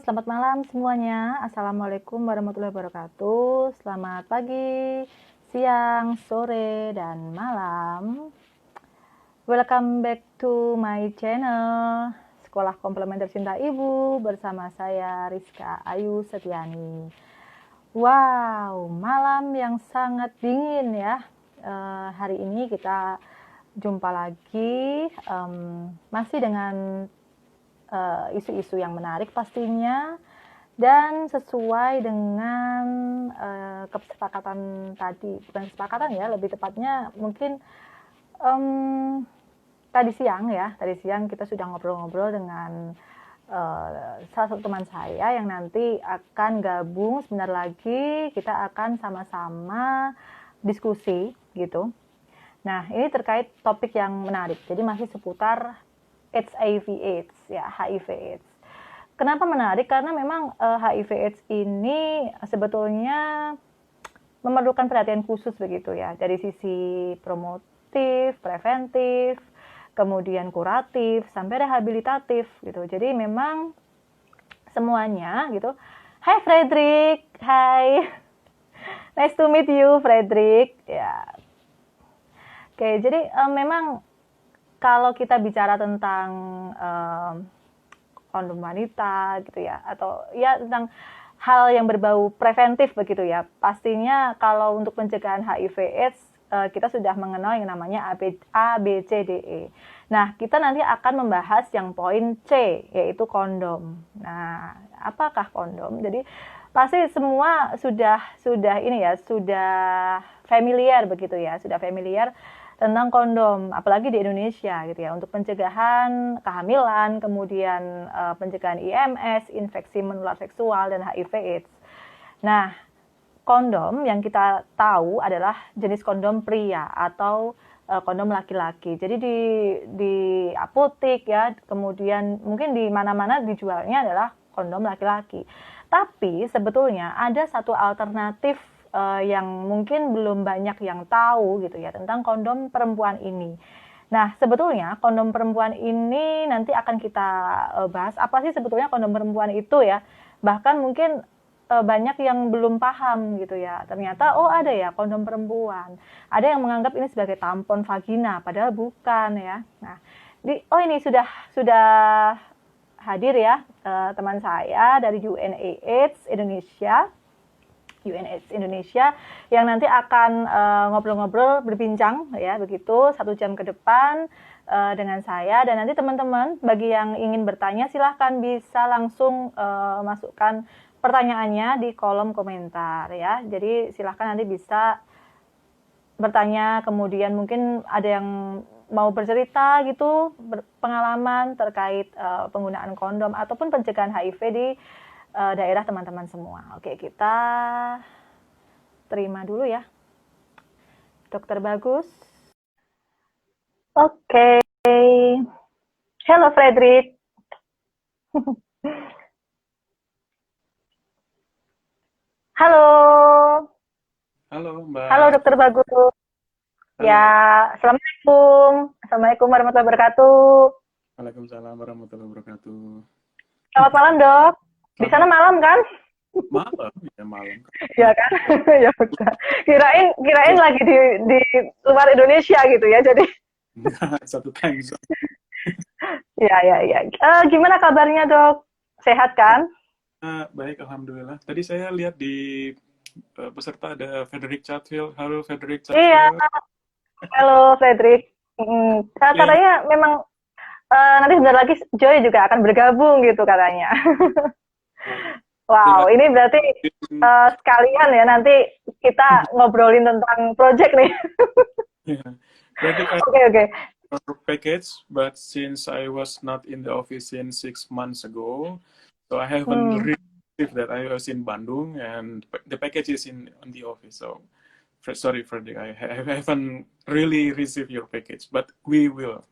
selamat malam semuanya. Assalamualaikum warahmatullahi wabarakatuh. Selamat pagi, siang, sore, dan malam. Welcome back to my channel, Sekolah Komplementer Cinta Ibu, bersama saya Rizka Ayu Setiani. Wow, malam yang sangat dingin ya. Hari ini kita jumpa lagi, masih dengan isu-isu yang menarik pastinya, dan sesuai dengan kesepakatan tadi, bukan kesepakatan ya, lebih tepatnya mungkin tadi siang kita sudah ngobrol-ngobrol dengan salah satu teman saya yang nanti akan gabung sebentar lagi. Kita akan sama-sama diskusi gitu. Nah, ini terkait topik yang menarik, jadi masih seputar HIV/AIDS ya, HIV/AIDS. Kenapa menarik? Karena memang HIV/AIDS ini sebetulnya memerlukan perhatian khusus begitu ya, dari sisi promotif, preventif, kemudian kuratif, sampai rehabilitatif gitu. Jadi memang semuanya gitu. Hai Frederick, hai. Nice to meet you Frederick. Ya. Oke, jadi memang kalau kita bicara tentang kondom wanita gitu ya, atau ya tentang hal yang berbau preventif begitu ya, pastinya kalau untuk pencegahan HIV/AIDS kita sudah mengenal yang namanya ABCDE. Nah, kita nanti akan membahas yang poin C, yaitu kondom. Nah, apakah kondom? Jadi pasti semua sudah familiar begitu ya, sudah familiar tentang kondom, apalagi di Indonesia gitu ya, untuk pencegahan kehamilan, kemudian pencegahan IMS, infeksi menular seksual, dan HIV/AIDS. Nah, kondom yang kita tahu adalah jenis kondom pria atau kondom laki-laki. Jadi di apotek ya, kemudian mungkin di mana-mana dijualnya adalah kondom laki-laki. Tapi sebetulnya ada satu alternatif yang mungkin belum banyak yang tahu gitu ya, tentang kondom perempuan ini. Nah, sebetulnya kondom perempuan ini nanti akan kita bahas apa sih sebetulnya kondom perempuan itu ya. Bahkan mungkin banyak yang belum paham gitu ya. Ternyata ada ya kondom perempuan. Ada yang menganggap ini sebagai tampon vagina, padahal bukan ya. Nah, ini sudah hadir ya teman saya dari UNAIDS Indonesia. UNAIDS Indonesia yang nanti akan ngobrol-ngobrol, berbincang ya begitu 1 jam ke depan dengan saya. Dan nanti teman-teman bagi yang ingin bertanya silahkan bisa langsung masukkan pertanyaannya di kolom komentar ya. Jadi silahkan nanti bisa bertanya, kemudian mungkin ada yang mau bercerita gitu, pengalaman terkait penggunaan kondom ataupun pencegahan HIV di daerah teman-teman semua. Oke, kita terima dulu ya, Dokter Bagus. Oke, hello Frederick. Halo. Halo Mbak. Halo Dokter Bagus. Ya, Halo. Assalamualaikum. Assalamualaikum warahmatullahi wabarakatuh. Waalaikumsalam warahmatullahi wabarakatuh. Selamat malam dok. Di sana Selamat malam kan? malam, ya malam. Ya kan? Ya udah. Kirain lagi di luar Indonesia gitu ya. Jadi Enggak, satu time zone. ya. Gimana kabarnya dok? Sehat kan? Baik, Alhamdulillah. Tadi saya lihat di peserta ada Frederick Chatfield. Halo Frederick Iya, Chatfield. halo Frederick. Ya, Katanya memang nanti sebentar lagi Joy juga akan bergabung gitu katanya. Wow, ya, ini berarti sekalian ya nanti kita ngobrolin tentang project nih. ya. Frederick, I Oke. have your package, but since I was not in the office in 6 months ago, so I haven't Hmm. received that. I was in Bandung, and the package is in the office. So sorry, Frederick, I haven't really received your package, but we will.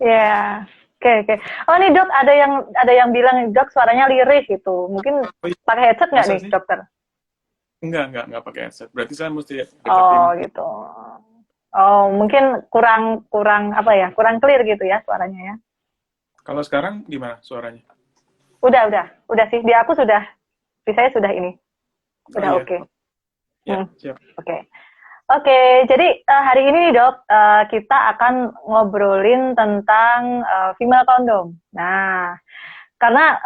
Ya, oke. Oh nih dok, ada yang bilang dok suaranya lirih gitu. Mungkin Oh, iya. pakai headset nggak Masa nih sih? dokter? Enggak pakai headset. Berarti saya mesti deketin. Oh gitu. Oh mungkin kurang apa ya? Kurang clear gitu ya suaranya ya. Kalau sekarang gimana suaranya? Udah sih. Di aku sudah, di saya sudah ini, Oh udah iya, oke. ya, Hmm, siap. oke. Oke, jadi hari ini nih dok, kita akan ngobrolin tentang female condom. Nah, karena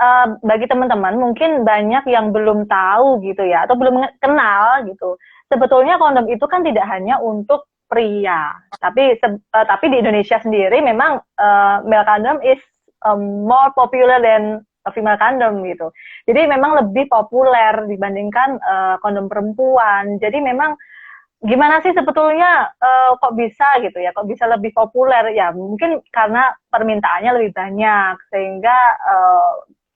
bagi teman-teman mungkin banyak yang belum tahu gitu ya, atau belum kenal gitu. Sebetulnya kondom itu kan tidak hanya untuk pria, tapi di Indonesia sendiri memang male condom is more popular than a female condom gitu. Jadi memang lebih populer dibandingkan kondom perempuan. Jadi memang gimana sih sebetulnya kok bisa gitu ya, kok bisa lebih populer ya, mungkin karena permintaannya lebih banyak sehingga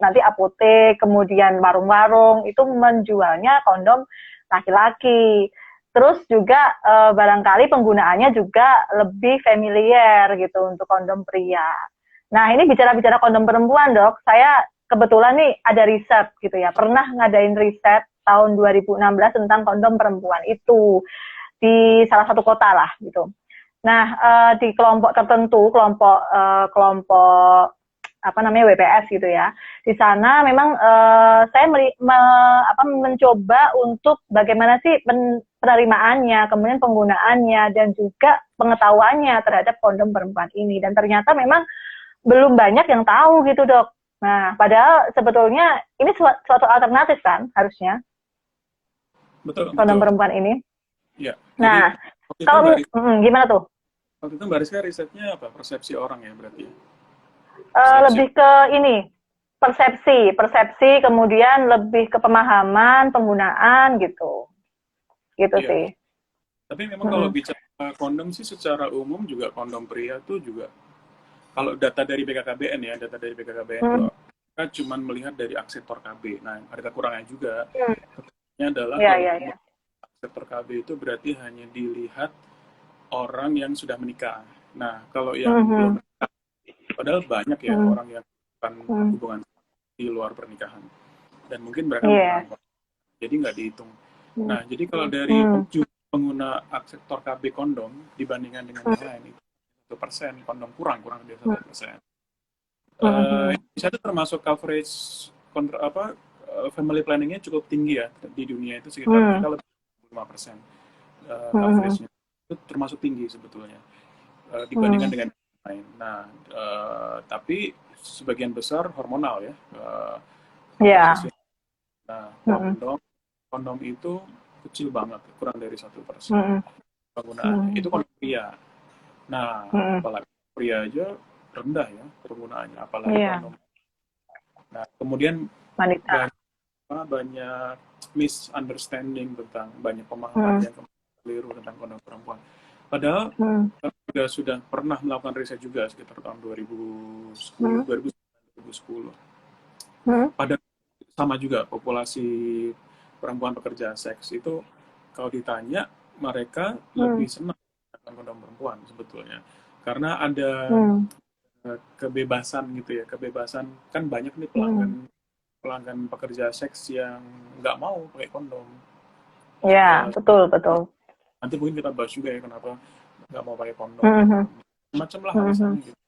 nanti apotek kemudian warung-warung itu menjualnya kondom laki-laki, terus juga barangkali penggunaannya juga lebih familiar gitu untuk kondom pria. Nah ini bicara-bicara kondom perempuan dok, saya kebetulan nih ada riset gitu ya, pernah ngadain riset tahun 2016 tentang kondom perempuan itu di salah satu kota lah gitu. Nah di kelompok tertentu, kelompok apa namanya WPS gitu ya. Di sana memang saya mencoba untuk bagaimana sih penerimaannya, kemudian penggunaannya dan juga pengetahuannya terhadap kondom perempuan ini. Dan ternyata memang belum banyak yang tahu gitu dok. Nah padahal sebetulnya ini suatu alternatif kan harusnya Betul, kondom betul. perempuan ini. Ya, jadi Nah kalau gimana tuh? waktu itu Mbak Rizka risetnya apa? Persepsi orang ya berarti ya? Persepsi. Lebih ke ini persepsi kemudian lebih ke pemahaman penggunaan gitu Iya. sih. Tapi memang kalau Mm-mm. bicara kondom sih secara umum juga kondom pria tuh juga kalau data dari BKKBN ya, data dari BKKBN itu Mm. kita cuma melihat dari akseptor KB. Nah, ada kekurangannya juga. Mm. Kekurangannya adalah Ya kalau ya ya. akseptor KB itu berarti hanya dilihat orang yang sudah menikah. Nah, kalau yang belum Mhm. menikah, padahal banyak ya Mm. orang yang melakukan Mm. hubungan di luar pernikahan. Dan mungkin mereka Yes. menggunakan jadi nggak dihitung. Mm. Nah, jadi kalau dari Mm. pengguna akseptor KB kondom dibandingkan dengan yang lain itu 1%, kondom kurang dari 1%. Mm. Bisa itu termasuk coverage family planningnya cukup tinggi ya di dunia itu sekitar Mm. kita lebih 5% Mm. coveragenya itu termasuk tinggi sebetulnya dibandingkan Mm. dengan yang lain. Nah, tapi sebagian besar hormonal ya Ya. dosisnya. Nah, Mm. kondom itu kecil banget, kurang dari 1% Mm. penggunaannya. Mm. Itu kondom pria. Nah, Mm. apalagi pria aja rendah ya penggunaannya, apalagi Iya, kondom. Nah, kemudian wanita. banyak misunderstanding tentang banyak pemahaman Mm. yang keliru tentang kondom perempuan. Padahal Mm. kita sudah pernah melakukan riset juga sekitar tahun 2010, Mm. 2010. Mm. Pada sama juga populasi perempuan pekerja seks itu kalau ditanya mereka Mm. lebih senang dengan kondom perempuan sebetulnya karena ada Mm. kebebasan gitu ya, kebebasan kan banyak nih Mm. pelanggan pelanggan pekerja seks yang nggak mau pakai kondom. Ya, betul betul. Nanti mungkin kita bahas juga ya kenapa nggak mau pakai kondom gitu. Mm. Macam lah Mm. alasannya gitu.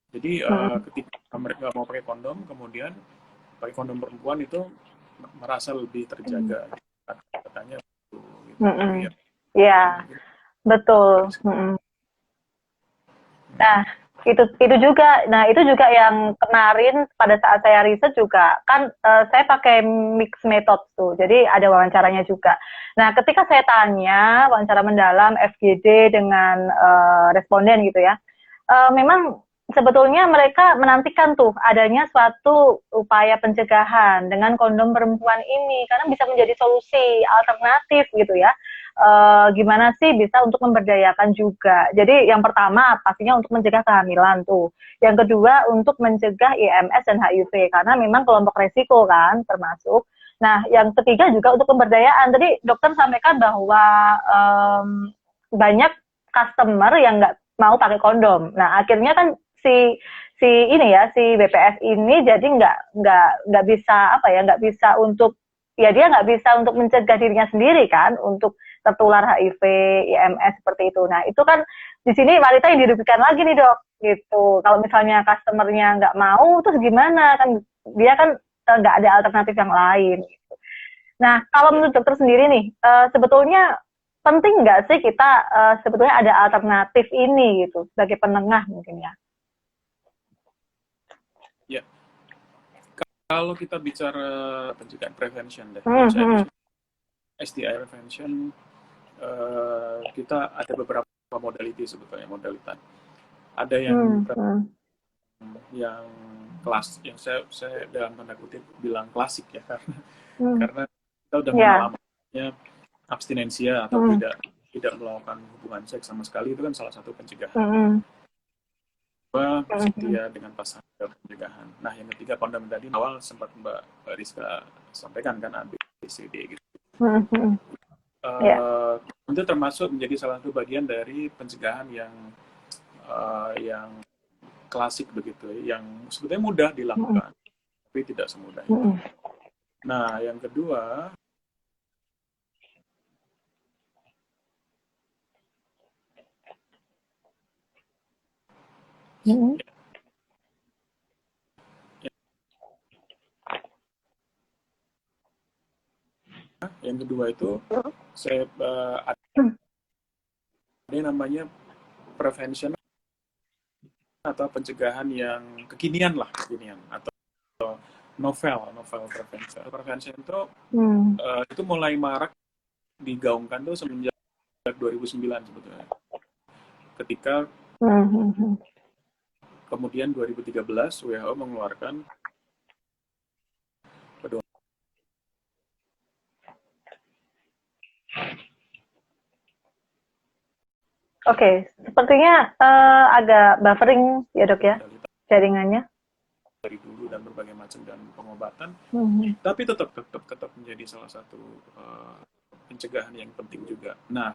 Jadi Mm. ketika mereka nggak mau pakai kondom, kemudian pakai kondom perempuan itu merasa lebih Mm. terjaga. Katanya gitu. Tapi Mm. ya Ya, mungkin betul. Mm. Nah, itu juga. Nah, itu juga yang kemarin pada saat saya riset juga kan saya pakai mix method tuh. Jadi ada wawancaranya juga. Nah, ketika saya tanya wawancara mendalam FGD dengan responden gitu ya. Memang sebetulnya mereka menantikan tuh adanya suatu upaya pencegahan dengan kondom perempuan ini karena bisa menjadi solusi alternatif gitu ya. Gimana sih bisa untuk memberdayakan juga. Jadi yang pertama pastinya untuk mencegah kehamilan tuh. Yang kedua untuk mencegah IMS dan HIV karena memang kelompok resiko kan termasuk. Nah, yang ketiga juga untuk pemberdayaan. Tadi dokter sampaikan bahwa banyak customer yang nggak mau pakai kondom. Nah, akhirnya kan si si ini ya si BPS ini jadi nggak bisa apa ya nggak bisa untuk ya dia nggak bisa untuk mencegah dirinya sendiri kan untuk tertular HIV, IMS seperti itu. Nah itu kan di sini wanita yang dirugikan lagi nih dok, gitu. Kalau misalnya customernya nggak mau, terus gimana kan dia kan nggak ada alternatif yang lain. Nah, kalau menurut dokter sendiri nih, sebetulnya penting nggak sih kita sebetulnya ada alternatif ini gitu sebagai penengah mungkin ya? Ya, kalau kita bicara pencegahan prevention deh, Hmm. STI prevention, kita ada beberapa modality sebetulnya modalitas. Ada yang kelas, yang saya dalam tanda kutip bilang klasik ya, karena kita udah kenal namanya abstinensia atau tidak melakukan hubungan seks sama sekali, itu kan salah satu pencegahan. Bersedia dengan pasangan pencegahan. Nah, yang ketiga kondom tadi awal sempat Mbak Rizka sampaikan kan ABCD gitu. Itu termasuk menjadi salah satu bagian dari pencegahan yang klasik begitu, yang sebetulnya mudah dilakukan, tapi tidak semudah itu. Nah, yang kedua yang kedua itu saya ada yang namanya prevention atau pencegahan yang kekinian atau novel prevention itu mulai marak digaungkan tuh semenjak 2009 sebetulnya, ketika kemudian 2013 WHO mengeluarkan pedoman. Oke, sepertinya agak buffering ya dok ya jaringannya. Dari dulu dan berbagai macam dan pengobatan, tapi tetap menjadi salah satu pencegahan yang penting juga. Nah,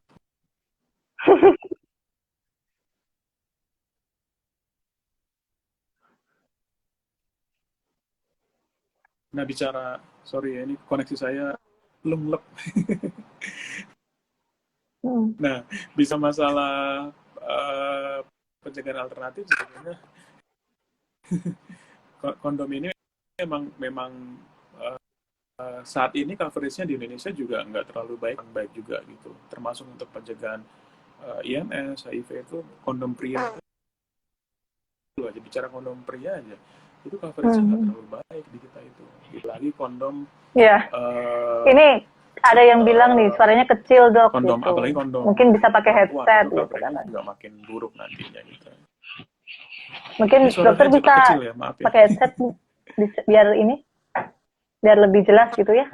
bicara, sorry ya, ini koneksi saya lunglep. Nah, bisa masalah pencegahan alternatif sebenarnya kondom ini memang saat ini coverage-nya di Indonesia juga nggak terlalu baik juga gitu, termasuk untuk pencegahan IMS, HIV itu kondom pria itu aja, bicara kondom pria aja itu coverage-nya nggak terlalu baik di kita itu, lagi kondom ini ada yang bilang nih suaranya kecil dok kondom, gitu. apalagi kondom mungkin bisa pakai headset itu gitu coverage-nya juga makin buruk nantinya gitu. Mungkin dokter bisa kecil ya, maaf ya. pakai headset biar lebih jelas gitu ya.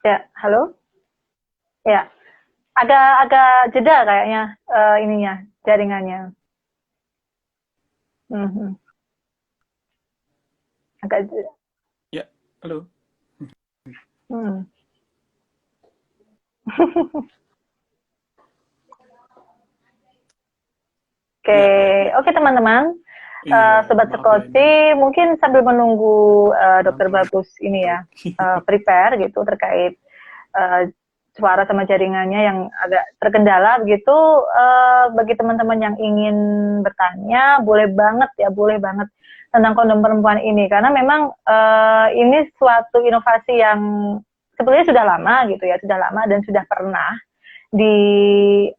Ya, halo. Ya, agak jeda kayaknya ininya jaringannya. Agak jeda. Ya, halo. Oke, teman-teman, sobat Sekoci, mungkin sambil menunggu Dokter Bagus ini ya prepare gitu terkait suara sama jaringannya yang agak terkendala begitu. Bagi teman-teman yang ingin bertanya, boleh banget tentang kondom perempuan ini, karena memang ini suatu inovasi yang sebetulnya sudah lama dan sudah pernah dilakukan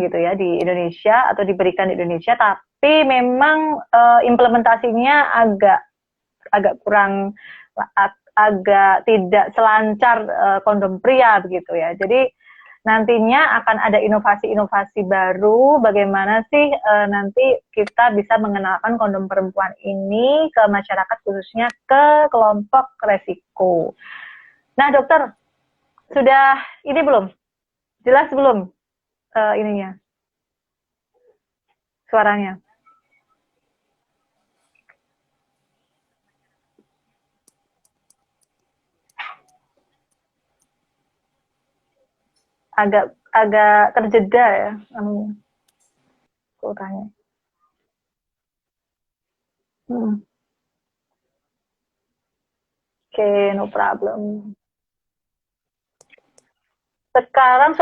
gitu ya di Indonesia atau diberikan di Indonesia, tapi memang implementasinya agak kurang, agak tidak selancar kondom pria begitu ya. Jadi nantinya akan ada inovasi-inovasi baru bagaimana sih nanti kita bisa mengenalkan kondom perempuan ini ke masyarakat, khususnya ke kelompok resiko. Nah dokter, sudah ini belum? Jelas belum ininya? Suaranya? Agak terjeda ya, aku tanya. Hmm. Oke, no problem. Sekarang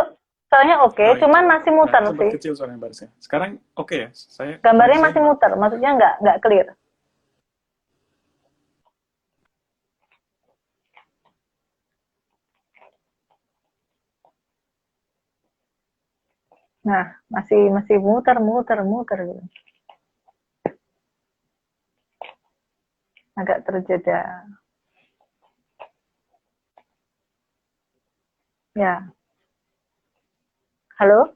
soalnya oke, Ah, cuman itu. masih muter Sempat sih. kecil suaranya barusan. Sekarang oke ya? Gambarnya Koneksi saya masih gimana? muter, maksudnya nggak clear. Nah, masih muter gitu. Agak terjeda. Ya, halo?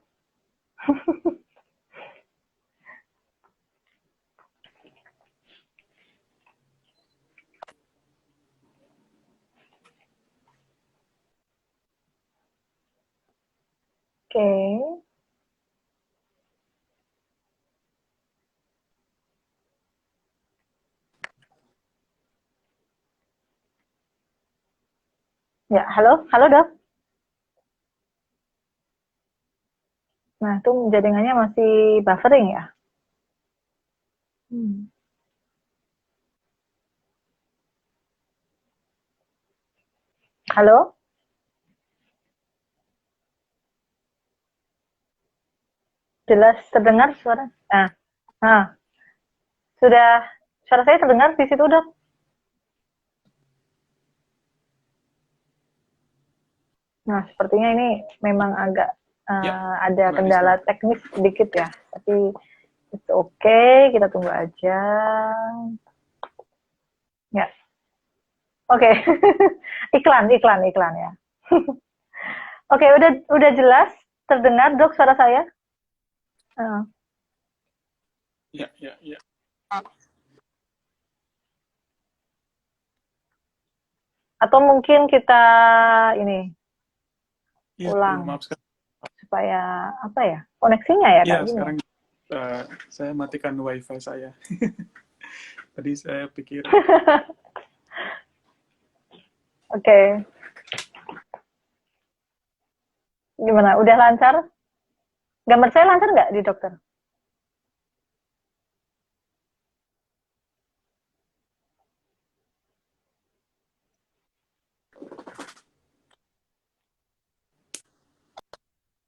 Oke. Ya, halo dok. Nah, itu jaringannya masih buffering ya. Hmm. Halo? Jelas terdengar suara? Nah, sudah suara saya terdengar di situ dok? Nah, sepertinya ini memang agak Ya, ada Mbak kendala Rizka. teknis sedikit ya. Tapi itu oke, kita tunggu aja. Ya, oke. Iklan ya. Oke, udah jelas terdengar dok suara saya? Eh, Ya, ya, ya. atau mungkin kita ini Iya, ulang maaf sekali. supaya apa ya, koneksinya ya Iya, kayak gini. sekarang saya matikan wifi saya. Tadi saya pikir, Oke, gimana? Udah lancar? Gambar saya lancar nggak di dokter?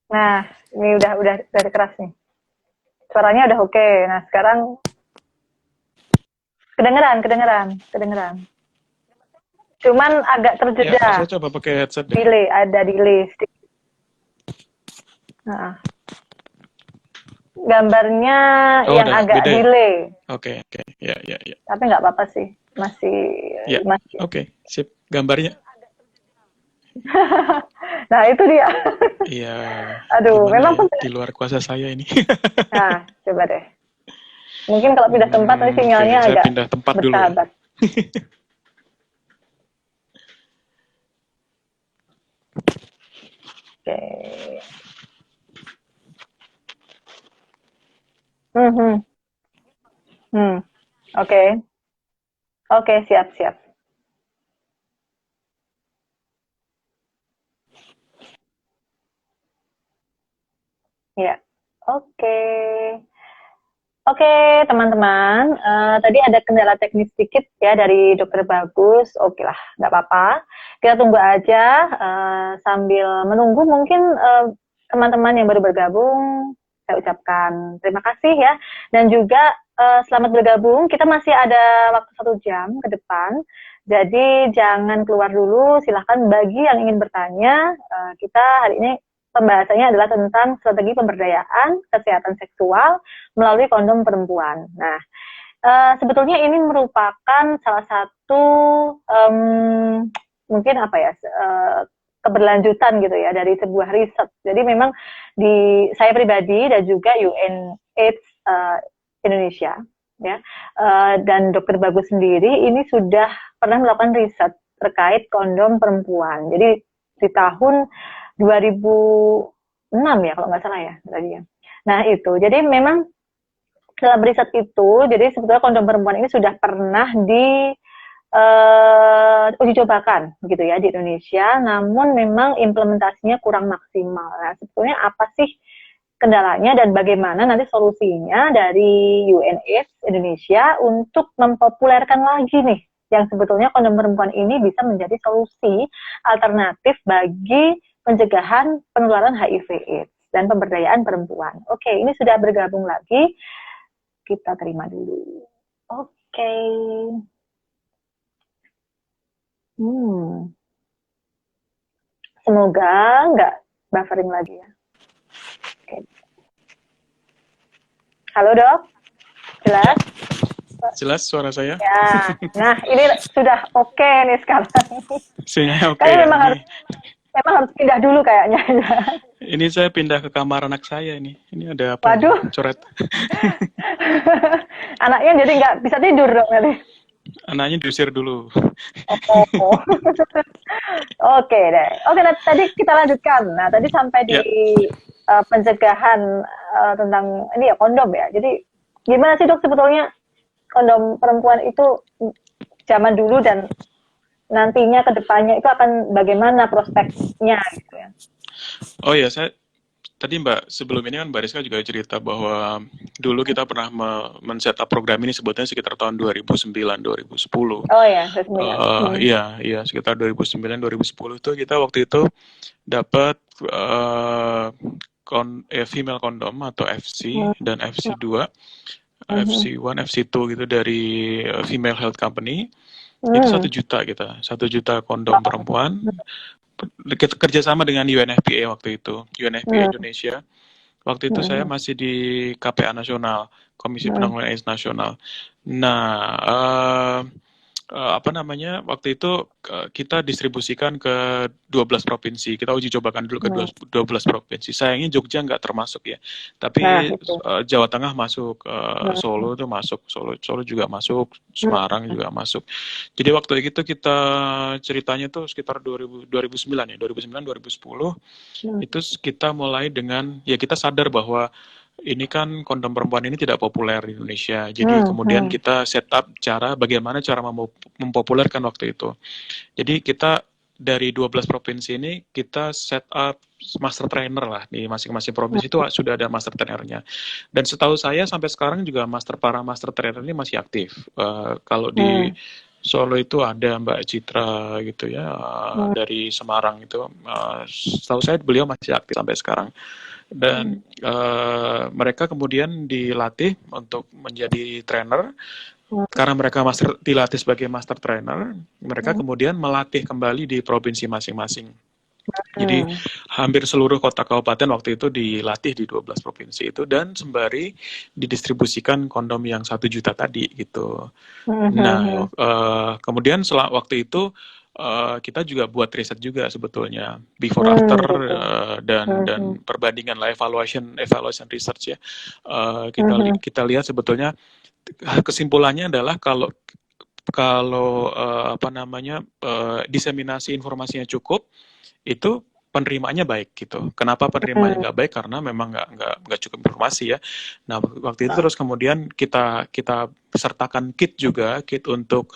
Nah, ini udah keras nih. Suaranya udah oke. Nah, sekarang kedengeran. Cuman agak ya, saya terjeda, coba pakai headset deh. ada delay sedikit. Nah, gambarnya Oh, yang udah agak beda ya? delay, Oke, oke. Ya, ya, ya. tapi nggak apa-apa sih. Masih Ya, masih. oke. Sip. Gambarnya, Nah, itu dia. iya, Aduh, gimana memang ya? Di luar kuasa saya ini. Nah, coba deh. Mungkin kalau pindah tempat nanti Oke, sinyalnya saya agak pindah tempat dulu ya. bersahabat. Oke. Hmm, hmm, hmm. Oke. Oke, siap. Ya. Oke. Oke, teman-teman. Tadi ada kendala teknis sedikit ya dari Dokter Bagus. Oke lah, nggak apa-apa. Kita tunggu aja sambil menunggu mungkin teman-teman yang baru bergabung. Saya ucapkan terima kasih ya. Dan juga selamat bergabung. Kita masih ada waktu 1 jam ke depan. Jadi jangan keluar dulu. Silahkan bagi yang ingin bertanya. Kita hari ini pembahasannya adalah tentang strategi pemberdayaan kesehatan seksual melalui kondom perempuan. Nah, sebetulnya ini merupakan salah satu mungkin apa ya keberlanjutan gitu ya dari sebuah riset. Jadi memang di saya pribadi dan juga UNAIDS Indonesia ya dan Dokter Bagus sendiri ini sudah pernah melakukan riset terkait kondom perempuan. Jadi di tahun 2006 ya kalau nggak salah ya tadi ya. Nah itu, jadi memang dalam riset itu, jadi sebetulnya kondom perempuan ini sudah pernah di uji cobakan gitu ya di Indonesia, namun memang implementasinya kurang maksimal. Nah, sebetulnya apa sih kendalanya dan bagaimana nanti solusinya dari UNAIDS Indonesia untuk mempopulerkan lagi nih yang sebetulnya kondom perempuan ini bisa menjadi solusi alternatif bagi pencegahan penularan HIV/AIDS dan pemberdayaan perempuan. Oke, ini sudah bergabung lagi. Kita terima dulu. Oke. Semoga nggak buffering lagi ya. Oke. Halo dok, jelas? Jelas suara saya? Ya, nah ini sudah oke nih sekarang. Sinyalnya oke. Kayaknya memang harus pindah dulu kayaknya. Ini saya pindah ke kamar anak saya ini. Ini ada apa? Waduh. Coret. Anaknya jadi nggak bisa tidur dong nanti. Anaknya diusir dulu. Oh. Oke deh. Oke, tadi kita lanjutkan. Nah, tadi sampai di pencegahan tentang ini ya kondom ya. Jadi gimana sih dok sebetulnya kondom perempuan itu zaman dulu dan nantinya ke depannya itu akan bagaimana prospeknya gitu ya. Oh ya, saya tadi Mbak, sebelum ini kan Mbak Rizka juga cerita bahwa dulu kita pernah men-setup program ini sebetulnya sekitar tahun 2009-2010. Oh ya, 2009. Iya, sekitar 2009-2010 itu kita waktu itu dapat female condom atau FC dan FC2, FC1, FC2 gitu dari female health company. Itu 1 juta kita, 1 juta kondom perempuan. Kita kerjasama dengan UNFPA waktu itu, UNFPA Indonesia. Waktu itu saya masih di KPA Nasional, Komisi Penanggulangan AIDS Nasional. Nah, waktu itu kita distribusikan ke 12 provinsi. Kita uji cobakan dulu ke 12 provinsi. Sayangnya Jogja nggak termasuk ya. Tapi Jawa Tengah masuk, Solo itu masuk, Solo juga masuk, Semarang juga masuk. Jadi waktu itu kita ceritanya tuh sekitar 2009 ya, 2009-2010 itu kita mulai dengan ya kita sadar bahwa ini kan kondom perempuan ini tidak populer di Indonesia. Jadi kemudian kita set up bagaimana cara mempopulerkan waktu itu. Jadi kita dari 12 provinsi ini kita set up master trainer lah di masing-masing provinsi itu sudah ada master trainernya. Dan setahu saya sampai sekarang juga para master trainer ini masih aktif. Kalau di Solo itu ada Mbak Citra gitu ya, dari Semarang itu. Setahu saya beliau masih aktif sampai sekarang. Dan mereka kemudian dilatih untuk menjadi trainer. Karena mereka dilatih sebagai master trainer, mereka kemudian melatih kembali di provinsi masing-masing. Jadi hampir seluruh kota kabupaten waktu itu dilatih di 12 provinsi itu dan sembari didistribusikan kondom yang 1 juta tadi gitu. Nah, kemudian waktu itu kita juga buat riset juga sebetulnya before after dan perbandingan lah evaluation research ya. Kita lihat sebetulnya kesimpulannya adalah kalau diseminasi informasinya cukup, itu penerimaannya baik gitu. Kenapa penerimaannya nggak baik? Karena memang nggak cukup informasi ya. Nah waktu itu terus kemudian kita sertakan kit untuk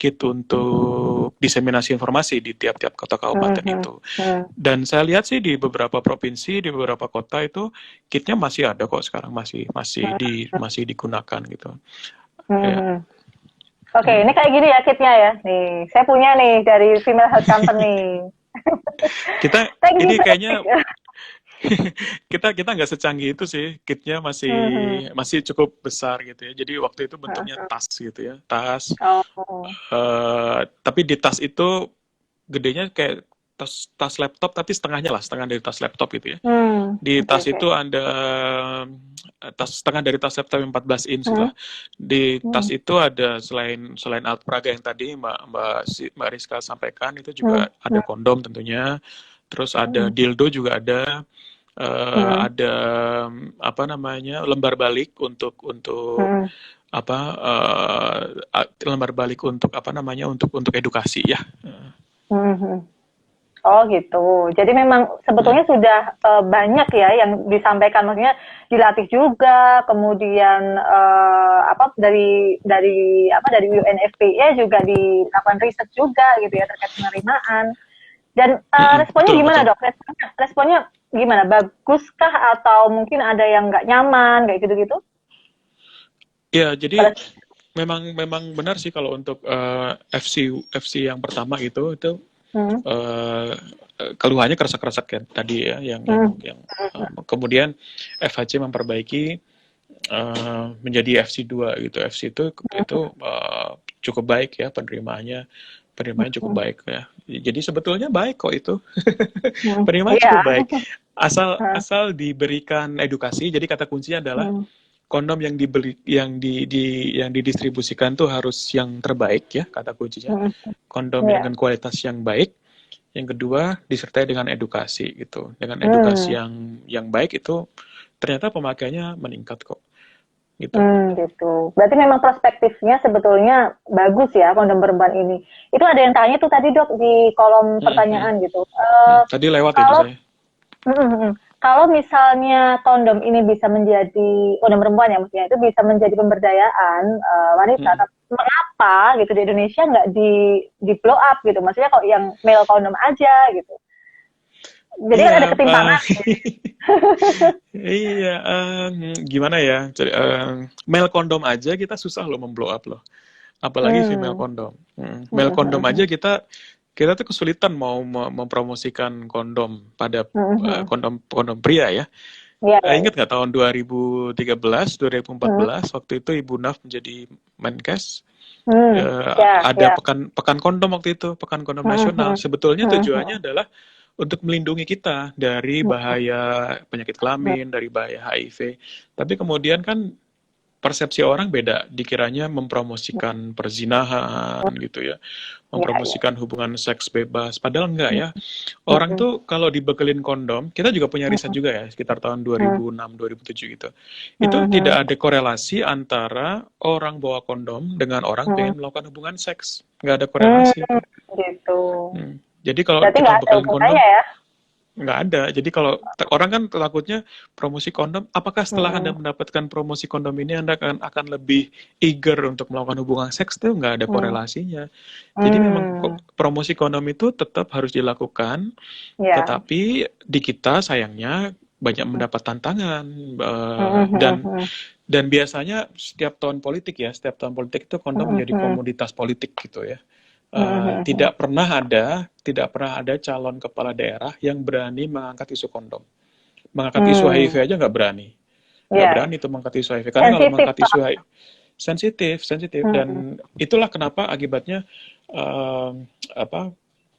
kit untuk diseminasi informasi di tiap-tiap kota kabupaten itu. Dan saya lihat sih di beberapa provinsi, di beberapa kota itu kitnya masih ada kok sekarang masih digunakan gitu. Ya. Oke, ini kayak gini ya kitnya ya. Nih, saya punya nih dari Female Health Company. Kita ini kayaknya kita nggak secanggih itu sih, kitnya masih cukup besar gitu ya. Jadi waktu itu bentuknya tas gitu ya, tas. Tapi di tas itu gedenya kayak tas laptop tapi setengah dari tas laptop gitu ya. Di tas itu ada setengah dari tas laptop 14 inch lah. Di tas itu ada selain alat peraga yang tadi Mbak Rizka sampaikan itu juga ada kondom tentunya. Terus ada dildo juga ada. Ada lembar balik untuk lembar balik untuk edukasi ya. Oh gitu. Jadi memang sebetulnya sudah banyak ya yang disampaikan, maksudnya dilatih juga, kemudian dari UNFPA juga dilakukan riset juga gitu ya terkait penerimaan. Dan responnya gimana dok? Responnya gimana, baguskah atau mungkin ada yang nggak nyaman kayak gitu-gitu? Ya, jadi Pada memang memang benar sih kalau untuk FC FC yang pertama itu hmm, eh, keluhannya keresek-keresek kan tadi ya hmm, kemudian FHC memperbaiki menjadi FC2 gitu. FC itu cukup baik ya penerimaannya cukup hmm, baik ya. Jadi sebetulnya baik kok itu. Penerimaan iya, cukup baik. Asal hmm, asal diberikan edukasi. Jadi kata kuncinya adalah hmm, kondom yang dibeli yang didistribusikan tuh harus yang terbaik ya kata kuncinya. hmm, Kondom iya, dengan kualitas yang baik. Yang kedua disertai dengan edukasi gitu. Dengan edukasi hmm, yang baik itu ternyata pemakainya meningkat kok gitu. gitu. Berarti memang perspektifnya sebetulnya bagus ya kondom perempuan ini. Itu ada yang tanya tuh tadi dok di kolom Mm, mm, pertanyaan gitu. Tadi lewat itu Kalau saya. mm, mm, mm. Kalau misalnya kondom ini bisa menjadi kondom perempuan ya maksudnya itu bisa menjadi pemberdayaan wanita, Mm, tapi mengapa gitu di Indonesia nggak di blow up gitu? Maksudnya kok yang male kondom aja gitu? Jadi kan Iya, ada ketimpangan. iya, gimana ya? Male kondom aja kita susah loh memblow up loh. Apalagi female Hmm. kondom. Male Hmm, kondom hmm, hmm. aja kita tuh kesulitan mau mempromosikan kondom pada Hmm, hmm. kondom kondom pria ya. Iya, iya, iya. Ingat nggak tahun 2013, Hmm, 2014 waktu itu Ibu Naf menjadi Menkes, hmm. Ya, ada ya. pekan kondom waktu itu, pekan kondom Hmm, nasional. hmm. Sebetulnya Hmm, hmm. tujuannya adalah untuk melindungi kita dari Hmm, bahaya penyakit hmm. kelamin, dari bahaya HIV. Tapi kemudian kan persepsi orang beda, dikiranya mempromosikan perzinahan gitu ya, Ya, ya. mempromosikan hubungan seks bebas. Padahal enggak Hmm, ya. Orang hmm, tuh kalau dibekelin kondom, kita juga punya riset hmm, juga ya, sekitar tahun hmm, 2006, 2007 gitu. Itu hmm, hmm, tidak ada korelasi antara orang bawa kondom dengan orang hmm. pengen melakukan hubungan seks. Nggak ada Hmm, korelasi itu. gitu. Jadi kalau Berarti kita nggak ada bekelin hubungannya kondom, ya? nggak ada. Jadi kalau orang kan takutnya promosi kondom, apakah setelah Anda Hmm, mendapatkan promosi kondom ini Anda akan lebih eager untuk melakukan hubungan seks? Itu nggak ada hmm, korelasinya. Jadi memang hmm. promosi kondom itu tetap harus dilakukan, Ya. tetapi di kita sayangnya banyak mendapat tantangan Hmm, hmm, dan hmm. biasanya setiap tahun politik itu kondom Hmm, menjadi hmm. komoditas politik gitu ya. Hmm, hmm, hmm. Tidak pernah ada calon kepala daerah yang berani mengangkat isu kondom. Mengangkat isu HIV Hmm. aja nggak Ya, berani ya. itu mengangkat isu HIV. Karena kalau Sensitif mengangkat isu soalnya. HIV sensitif, sensitif Hmm, dan itulah kenapa akibatnya um, apa?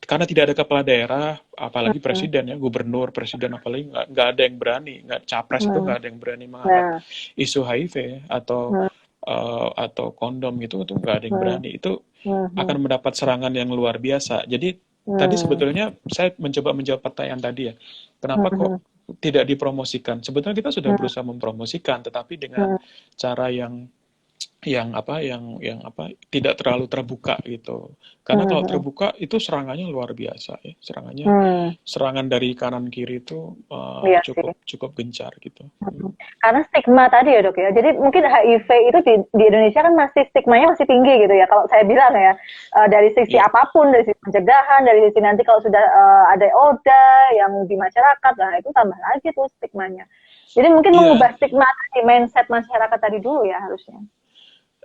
Karena tidak ada kepala daerah, apalagi hmm, presiden ya, gubernur, presiden apalagi nggak ada yang berani, nggak capres itu hmm. nggak ada yang berani mengangkat Nah, isu HIV hmm, atau kondom itu nggak ada yang hmm, berani. Itu hmm, hmm, akan mendapat serangan yang luar biasa. Jadi tadi hmm, sebetulnya saya mencoba menjawab pertanyaan tadi ya, hmm, kenapa kok hmm, tidak dipromosikan? Sebetulnya kita sudah hmm, berusaha mempromosikan, tetapi dengan hmm, cara yang tidak terlalu terbuka gitu. Karena hmm, kalau hmm, terbuka itu serangannya luar biasa ya, hmm. serangan dari kanan kiri itu Iya sih. cukup cukup gencar gitu. Mhm. Karena stigma tadi ya dok ya. Jadi mungkin HIV itu di Indonesia kan masih stigmanya masih tinggi gitu ya. Kalau saya bilang ya dari sisi Iya, apapun, dari sisi pencegahan, dari sisi nanti kalau sudah ada ODA yang di masyarakat, nah itu tambah lagi tuh stigmanya. Jadi mungkin iya, mengubah stigma tadi, mindset masyarakat tadi dulu ya harusnya.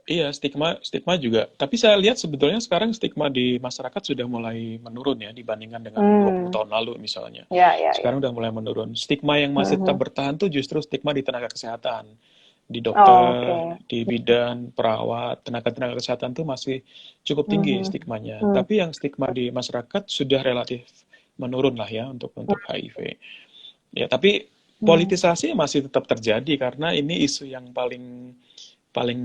iya, stigma stigma juga. Tapi saya lihat sebetulnya sekarang stigma di masyarakat sudah mulai menurun ya dibandingkan dengan 20 Hmm, tahun lalu misalnya. ya ya ya. Sekarang udah mulai menurun. Stigma yang masih tetap Mhm. bertahan tuh justru stigma di tenaga kesehatan, di Oh, dokter, oke. di bidan, perawat, tenaga-tenaga kesehatan tuh masih cukup tinggi Mhm. stigmanya. Hmm. Tapi yang stigma di masyarakat sudah relatif menurun lah ya untuk HIV. Ya, tapi Hmm. politisasi masih tetap terjadi karena ini isu yang paling paling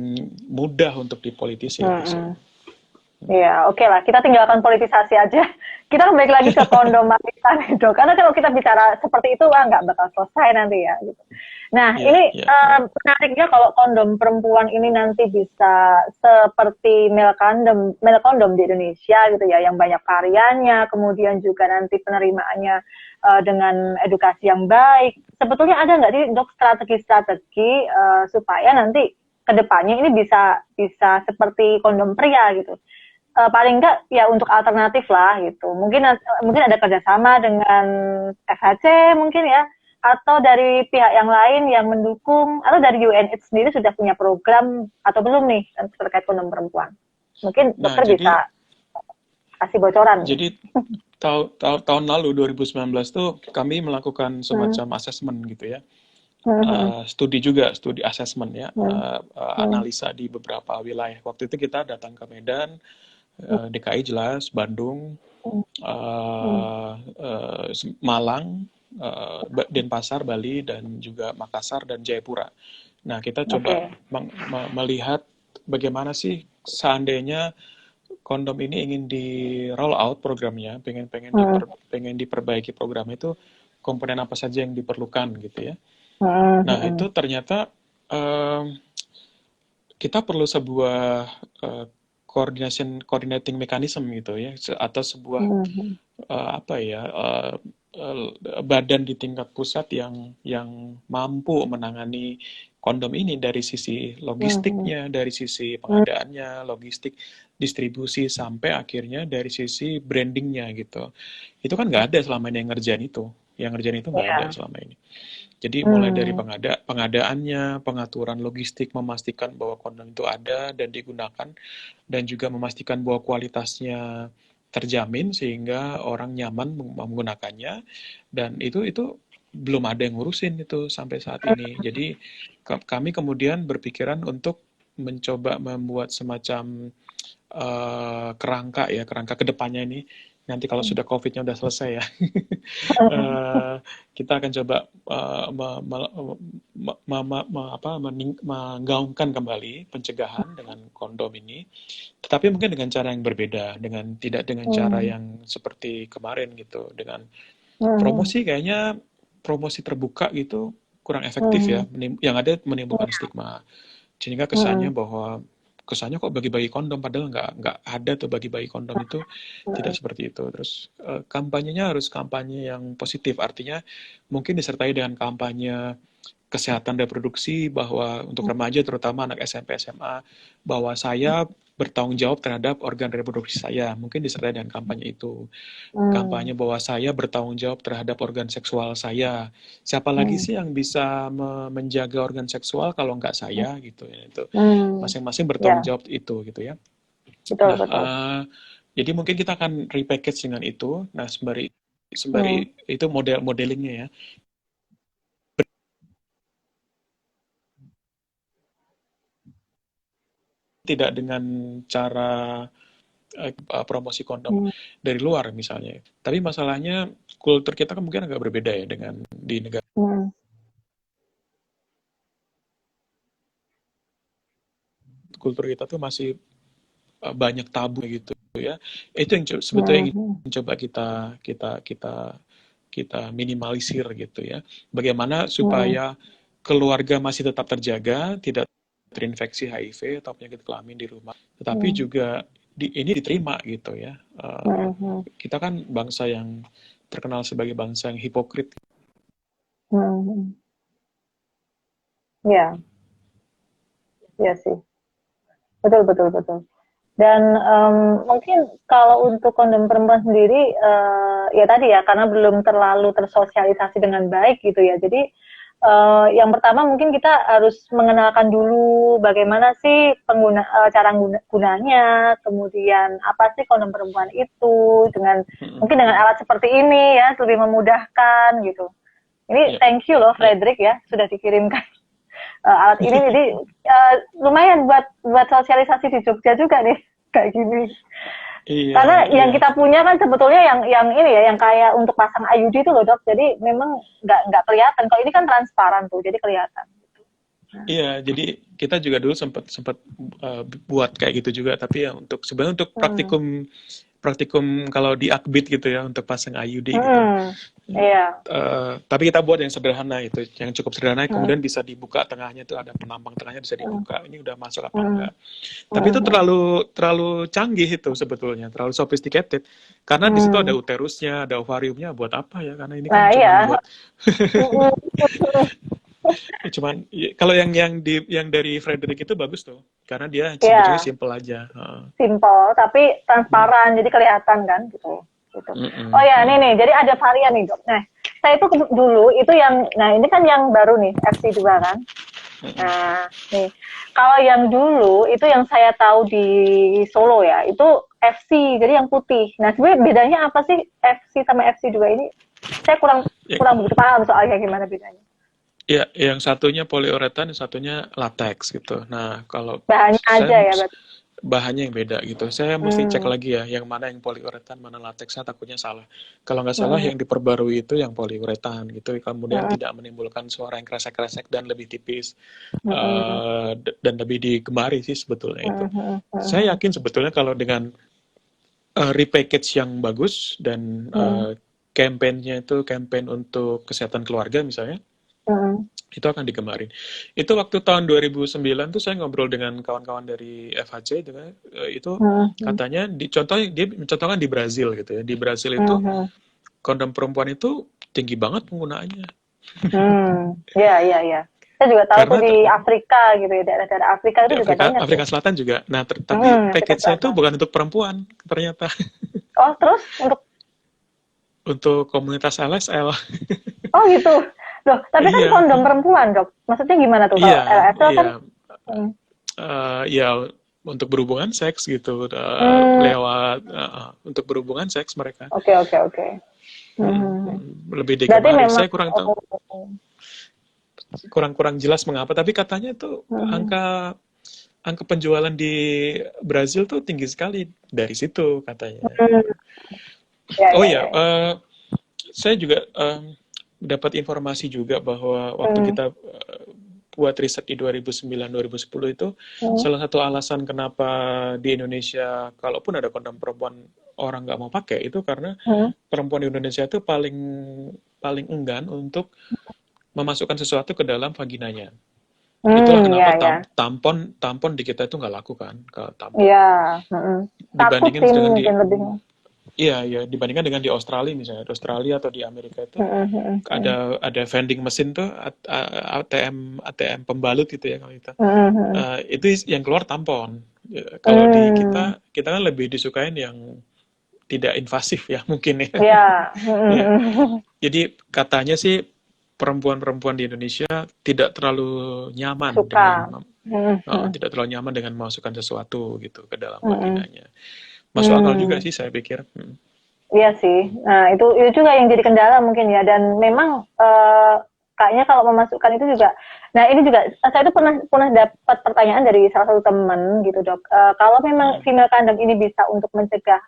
mudah untuk dipolitisir Hmm. isu Hmm. ini. Ya, oke lah. Kita tinggalkan politisasi aja. Kita kembali lagi ke kondom wanita nih, Dok. Karena kalau kita bicara seperti itu, nggak bakal selesai nanti ya. Gitu. Nah, Ya, ini ya, ya. menariknya kalau kondom perempuan ini nanti bisa seperti male kondom di Indonesia gitu ya, yang banyak variannya, kemudian juga nanti penerimaannya dengan edukasi yang baik. Sebetulnya ada nggak sih, Dok, strategi-strategi supaya nanti kedepannya ini bisa bisa seperti kondom pria gitu. paling enggak ya untuk alternatif lah gitu. Mungkin ada kerjasama dengan FHC mungkin ya, atau dari pihak yang lain yang mendukung, atau dari UNAIDS sendiri sudah punya program atau belum nih terkait kondom perempuan. Mungkin Nah, dokter bisa kasih bocoran nih. jadi tahun lalu 2019 tuh kami melakukan semacam asesmen gitu ya. Studi asesmen ya, analisa di beberapa wilayah. Waktu itu kita datang ke Medan, DKI jelas, Bandung, Malang, Denpasar, Bali, dan juga Makassar dan Jayapura. Nah, kita coba melihat bagaimana sih seandainya kondom ini ingin di roll out programnya, pengen diperbaiki program itu, komponen apa saja yang diperlukan gitu ya. Nah, itu ternyata kita perlu sebuah coordinating mechanism gitu ya, atau sebuah badan di tingkat pusat yang mampu menangani kondom ini dari sisi logistiknya, dari sisi pengadaannya, logistik distribusi, sampai akhirnya dari sisi brandingnya gitu. Itu kan nggak ada selama ini yang ngerjain itu nggak ada selama ini. Jadi mulai dari pengadaannya, pengaturan logistik, memastikan bahwa kondom itu ada dan digunakan, dan juga memastikan bahwa kualitasnya terjamin sehingga orang nyaman menggunakannya, dan itu belum ada yang ngurusin itu sampai saat ini. Jadi kami kemudian berpikiran untuk mencoba membuat semacam kerangka kedepannya ini. Nanti kalau sudah COVID-nya udah selesai ya, kita akan coba menggaungkan kembali pencegahan dengan kondom ini, tetapi mungkin dengan cara yang berbeda, tidak dengan cara yang seperti kemarin gitu, dengan promosi. Kayaknya promosi terbuka gitu kurang efektif ya, yang ada menimbulkan stigma, sehingga kesannya kok bagi-bagi kondom, padahal nggak ada tuh bagi-bagi kondom itu, tidak seperti itu. Terus kampanyenya harus kampanye yang positif, artinya mungkin disertai dengan kampanye kesehatan reproduksi, bahwa untuk remaja terutama anak SMP SMA, bahwa saya bertanggung jawab terhadap organ reproduksi saya, mungkin disertai dengan kampanye itu. Kampanye bahwa saya bertanggung jawab terhadap organ seksual saya. Siapa lagi sih yang bisa menjaga organ seksual kalau nggak saya gitu ya. Itu masing-masing bertanggung jawab itu gitu ya. Betul. Jadi mungkin kita akan repackage dengan itu. Nah, sembari itu modelingnya ya. Tidak dengan cara promosi kondom dari luar misalnya. Tapi masalahnya kultur kita kan mungkin agak berbeda ya dengan di negara. Kultur kita tuh masih banyak tabu gitu ya. Itu yang sebetulnya ingin coba kita minimalisir gitu ya. Bagaimana supaya keluarga masih tetap terjaga, tidak terinfeksi HIV atau penyakit kelamin di rumah, tetapi juga ini diterima gitu ya. Kita kan bangsa yang terkenal sebagai bangsa yang hipokrit. Ya sih, betul. Dan mungkin kalau untuk kondom perempuan sendiri, ya tadi ya, karena belum terlalu tersosialisasi dengan baik gitu ya. Jadi yang pertama mungkin kita harus mengenalkan dulu bagaimana sih cara gunanya, kemudian apa sih kondom perempuan itu, mungkin dengan alat seperti ini ya, lebih memudahkan gitu. Ini thank you loh Frederick ya, sudah dikirimkan alat ini, jadi lumayan buat sosialisasi di Jogja juga nih kayak gini. Karena yang kita punya kan sebetulnya yang ini ya, yang kayak untuk pasang IUD itu loh dok, jadi memang nggak kelihatan. Kalau ini kan transparan tuh, jadi kelihatan. Iya, jadi kita juga dulu sempat buat kayak gitu juga, tapi ya sebenarnya untuk praktikum kalau di Akbit gitu ya, untuk pasang IUD gitu. Iya. Tapi kita buat yang sederhana itu, yang cukup sederhana, kemudian bisa dibuka tengahnya, itu ada penampang tengahnya, bisa dibuka. Ini udah masuk apa enggak? Tapi itu terlalu canggih itu sebetulnya, terlalu sophisticated. Karena di situ ada uterusnya, ada ovariumnya, buat apa ya? Karena ini kan cuma buat Cuman kalau yang dari Frederick itu bagus tuh, karena dia sebetulnya Ya, simple aja. simple tapi transparan, jadi kelihatan kan gitu. Gitu. Oh ya, nih, jadi ada varian nih dok. Nah, saya itu dulu itu yang, nah ini kan yang baru nih FC2 kan. Nah, nih kalau yang dulu itu yang saya tahu di Solo ya, itu FC, jadi yang putih. Nah, sebenarnya bedanya apa sih FC sama FC2 ini? Saya kurang Ya, kurang begitu paham soalnya gimana bedanya. ya, yang satunya poliuretan, yang satunya latex gitu. Nah, kalau Bahannya saya aja ya berarti. bahannya yang beda gitu. Saya mesti cek Hmm. lagi ya, yang mana yang poliuretan, mana latexnya, takutnya salah. Kalau nggak salah Hmm. yang diperbarui itu yang poliuretan gitu, kemudian Hmm. tidak menimbulkan suara yang kresek-kresek dan lebih tipis, Hmm. dan lebih digemari sih sebetulnya itu. Hmm. Hmm. Saya Hmm. yakin sebetulnya kalau dengan repackage yang bagus dan Hmm. campaign-nya itu campaign untuk kesehatan keluarga misalnya, Hmm. itu akan digemarin. Itu waktu tahun 2009 tuh saya ngobrol dengan kawan-kawan dari FHC itu, itu Hmm. Hmm. katanya dia mencontohkan di Brazil gitu ya. Di Brazil itu Hmm. kondom perempuan itu tinggi banget penggunaannya. Ya, ya, ya. Saya juga tahu tuh Karena di Afrika gitu ya, daerah-daerah Afrika di itu juga Afrika banyak tuh. Afrika Selatan juga. Nah, tapi Afrika package-nya itu Selatan. bukan untuk perempuan ternyata, Oh, terus untuk, untuk komunitas LSL. oh gitu. Loh, tapi kan Iya, kondom perempuan, Dok. Maksudnya gimana tuh kalau iya, LSL kan? iya. Hmm. Ya untuk berhubungan seks gitu, Hmm. lewat untuk berhubungan seks mereka. Oke, oke, oke. Hmm. Lebih Berarti digemari. memang, Saya kurang tahu, oh. kurang jelas mengapa. Tapi katanya tuh Hmm. angka angka penjualan di Brazil tuh tinggi sekali dari situ katanya. Hmm. Ya, Oh ya, ya, ya, ya. saya juga dapat informasi juga bahwa waktu Hmm. kita buat riset di 2009-2010 itu, Hmm. salah satu alasan kenapa di Indonesia kalaupun ada kondom perempuan orang nggak mau pakai itu karena Hmm. perempuan di Indonesia itu paling paling enggan untuk memasukkan sesuatu ke dalam vaginanya. Itulah Hmm, kenapa ya, ya. tampon tampon di kita itu nggak laku kan, kalau tampon. Iya. Hmm. Takut Dibandingin sih dengan di mungkin lebih. Iya, ya, dibandingkan dengan di Australia misalnya, di Australia atau di Amerika itu Hmm. Hmm. Hmm. ada vending mesin tuh, ATM pembalut gitu ya kalau itu. Hmm. Hmm. Itu yang keluar tampon. Ya, kalau di Hmm. kita kan lebih disukain yang tidak invasif ya mungkin ya. Ya. Ya. Hmm. Jadi katanya sih perempuan-perempuan di Indonesia tidak terlalu nyaman Suka. dengan Hmm. Hmm. tidak terlalu nyaman dengan memasukkan sesuatu gitu ke dalam Hmm. vaginanya. Masuk akal juga Hmm. sih saya pikir. Iya sih. Nah, itu juga yang jadi kendala mungkin ya. Dan memang kayaknya kalau memasukkan itu juga. Nah, ini juga saya itu pernah pernah dapat pertanyaan dari salah satu teman gitu, Dok. Kalau memang female condom ini bisa untuk mencegah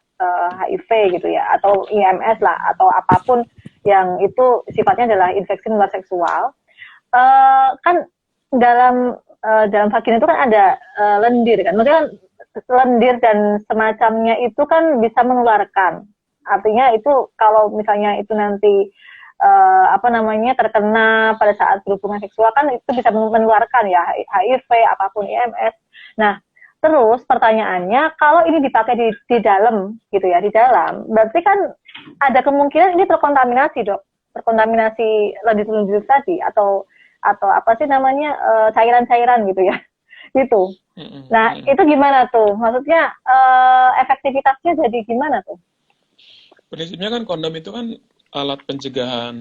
HIV gitu ya, atau IMS lah, atau apapun yang itu sifatnya adalah infeksi menular seksual, kan dalam vagina itu kan ada lendir kan. Maksudnya kan lendir dan semacamnya itu kan bisa menularkan. Artinya itu kalau misalnya itu nanti apa namanya terkena pada saat berhubungan seksual kan itu bisa menularkan ya HIV apapun IMS. Nah, terus pertanyaannya kalau ini dipakai di dalam gitu ya, di dalam berarti kan ada kemungkinan ini terkontaminasi, Dok. Terkontaminasi lendir-lendir tadi atau apa sih namanya cairan-cairan gitu ya. Gitu. Nah, itu gimana tuh? Maksudnya efektivitasnya jadi gimana tuh? Prinsipnya kan kondom itu kan alat pencegahan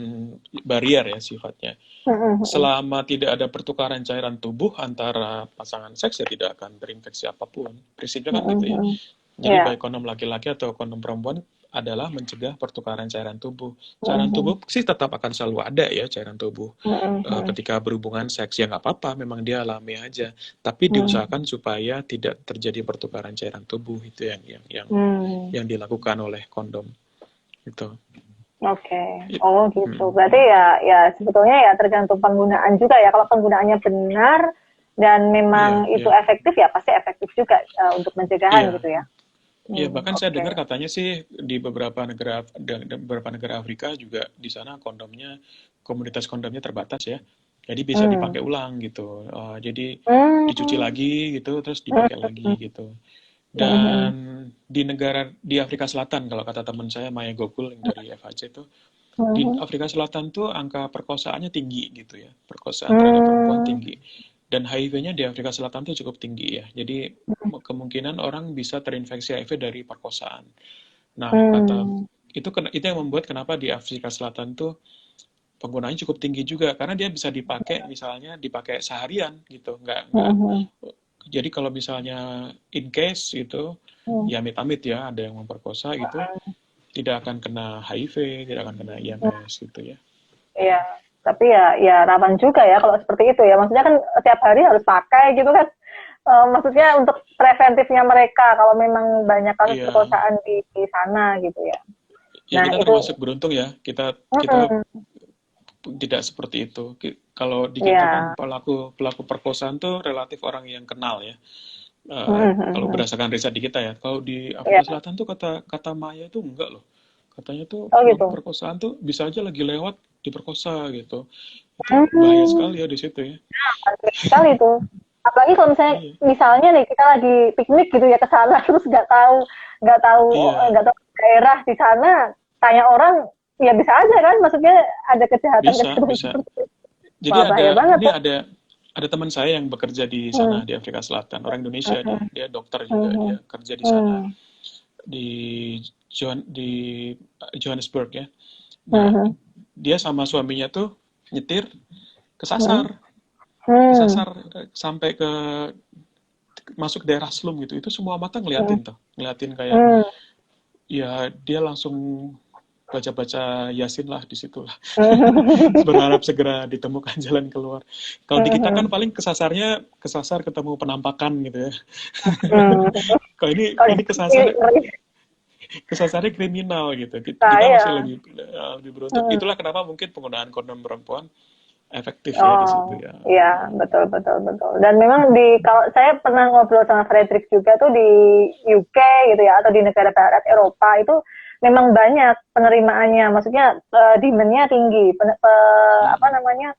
barrier ya sifatnya. Hmm. Selama tidak ada pertukaran cairan tubuh antara pasangan seks ya tidak akan terinfeksi apapun. Prinsipnya kan gitu ya. Hmm. Jadi Ya. baik kondom laki-laki atau kondom perempuan adalah mencegah pertukaran cairan tubuh. Cairan Hmm. tubuh sih tetap akan selalu ada ya cairan tubuh. Hmm. Ketika berhubungan seks ya nggak apa-apa, memang dia alami aja. Tapi Hmm. diusahakan supaya tidak terjadi pertukaran cairan tubuh itu Hmm. yang dilakukan oleh kondom itu. Oke. Oh gitu. Hmm. Berarti ya sebetulnya ya tergantung penggunaan juga ya. Kalau penggunaannya benar dan Iya, memang itu iya, efektif ya pasti efektif juga untuk pencegahan iya. gitu ya. Iya, bahkan saya Oke. dengar katanya sih di beberapa negara Afrika juga di sana komunitas kondomnya terbatas ya. Jadi bisa Hmm. dipakai ulang gitu. Jadi dicuci Hmm. lagi gitu, terus dipakai lagi Hmm. gitu. Hmm. Dan di Afrika Selatan, kalau kata teman saya Maya Gokul yang dari FHC itu, Di Mhm. Afrika Selatan tuh angka perkosaannya tinggi gitu ya, perkosaan terhadap perempuan tinggi. Dan HIV-nya di Afrika Selatan tuh cukup tinggi ya. Jadi kemungkinan orang bisa terinfeksi HIV dari perkosaan. Nah, Hmm. itu yang membuat kenapa di Afrika Selatan tuh penggunaannya cukup tinggi juga karena dia bisa dipakai misalnya dipakai seharian gitu, nggak. Mhm. Jadi kalau misalnya in case gitu, Mhm. ya amit-amit ya ada yang memperkosa gitu, tidak akan kena HIV, tidak akan kena IMS gitu ya. Iya, tapi ya rawan juga ya kalau seperti itu ya. Maksudnya kan tiap hari harus pakai gitu kan. Maksudnya untuk preventifnya mereka kalau memang banyak kasus Iya, perkosaan di sana gitu ya. ya Nah kita itu, termasuk beruntung ya. Kita mm, tidak seperti itu. Kalau di kita kan ya, pelaku pelaku perkosaan tuh relatif orang yang kenal ya. Kalau mm, berdasarkan riset di kita ya. Kalau di Afrika ya. Selatan tuh kata kata Maya itu enggak loh. Katanya tuh Oh pelaku gitu. perkosaan tuh bisa aja lagi lewat diperkosa gitu. Itu bahaya Hmm, sekali ya di situ ya. Aneh sekali tuh. Apalagi kalau misalnya Iya, misalnya nih kita lagi piknik gitu ya ke sana terus iya, nggak tahu daerah di sana, tanya orang ya bisa aja kan, maksudnya ada bisa, kejahatan-kejahatan bisa. seperti itu. Jadi Wah bahaya banget ini tuh. ada teman saya yang bekerja di Hmm, sana di Afrika Selatan, orang Indonesia hmm, dia dokter juga, hmm, dia kerja di sana hmm, di di Johannesburg ya. Nah, hmm, dia sama suaminya tuh nyetir hmm, kesasar, hmm, kesasar sampai ke masuk daerah slum gitu. Itu semua mata hmm, ngeliatin tuh, ngeliatin kayak hmm, ya dia langsung baca-baca Yasin lah di situ lah. hmm, Berharap segera ditemukan jalan keluar. Kalau di kita kan hmm, paling kesasar ketemu penampakan gitu ya. hmm. Kalau Kalau ini di kesasarnya kriminal gitu. Kita masih saya, lebih beruntung. hmm. Itulah kenapa mungkin penggunaan kondom perempuan efektif ya di situ Oh, ya. iya, betul, betul, betul. Dan memang kalau saya pernah ngobrol sama Frederick juga tuh di UK gitu ya, atau di negara barat Eropa itu memang banyak penerimaannya. Maksudnya demand-nya tinggi, apa Mm-mm. namanya,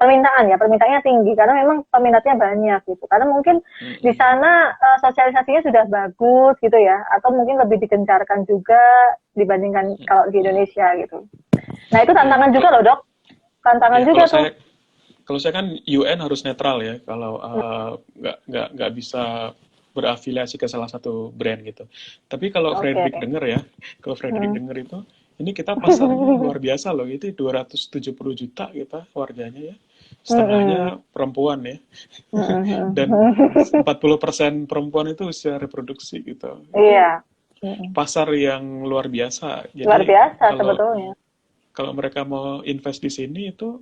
permintaan ya, permintaannya tinggi karena memang peminatnya banyak gitu. Karena mungkin di Mm-mm. sana sosialisasinya sudah bagus gitu ya, atau mungkin lebih digencarkan juga dibandingkan kalau di Mm-mm. Indonesia gitu. Nah itu Ya, tantangan juga loh dok, tantangan ya juga tuh. kalau saya kan UN harus netral ya. Kalau nggak bisa berafiliasi ke salah satu brand gitu. Tapi kalau Oke. Frederick denger ya, kalau Frederick Hmm. denger itu, ini kita pasarnya luar biasa loh. Itu 270 juta kita warganya ya. Mm-mm. Setengahnya perempuan ya. Dan Mm-mm. 40% perempuan itu usia reproduksi gitu. Iya. Itu Mm-mm. pasar yang luar biasa. Luar Jadi biasa kalau sebetulnya. kalau mereka mau invest di sini itu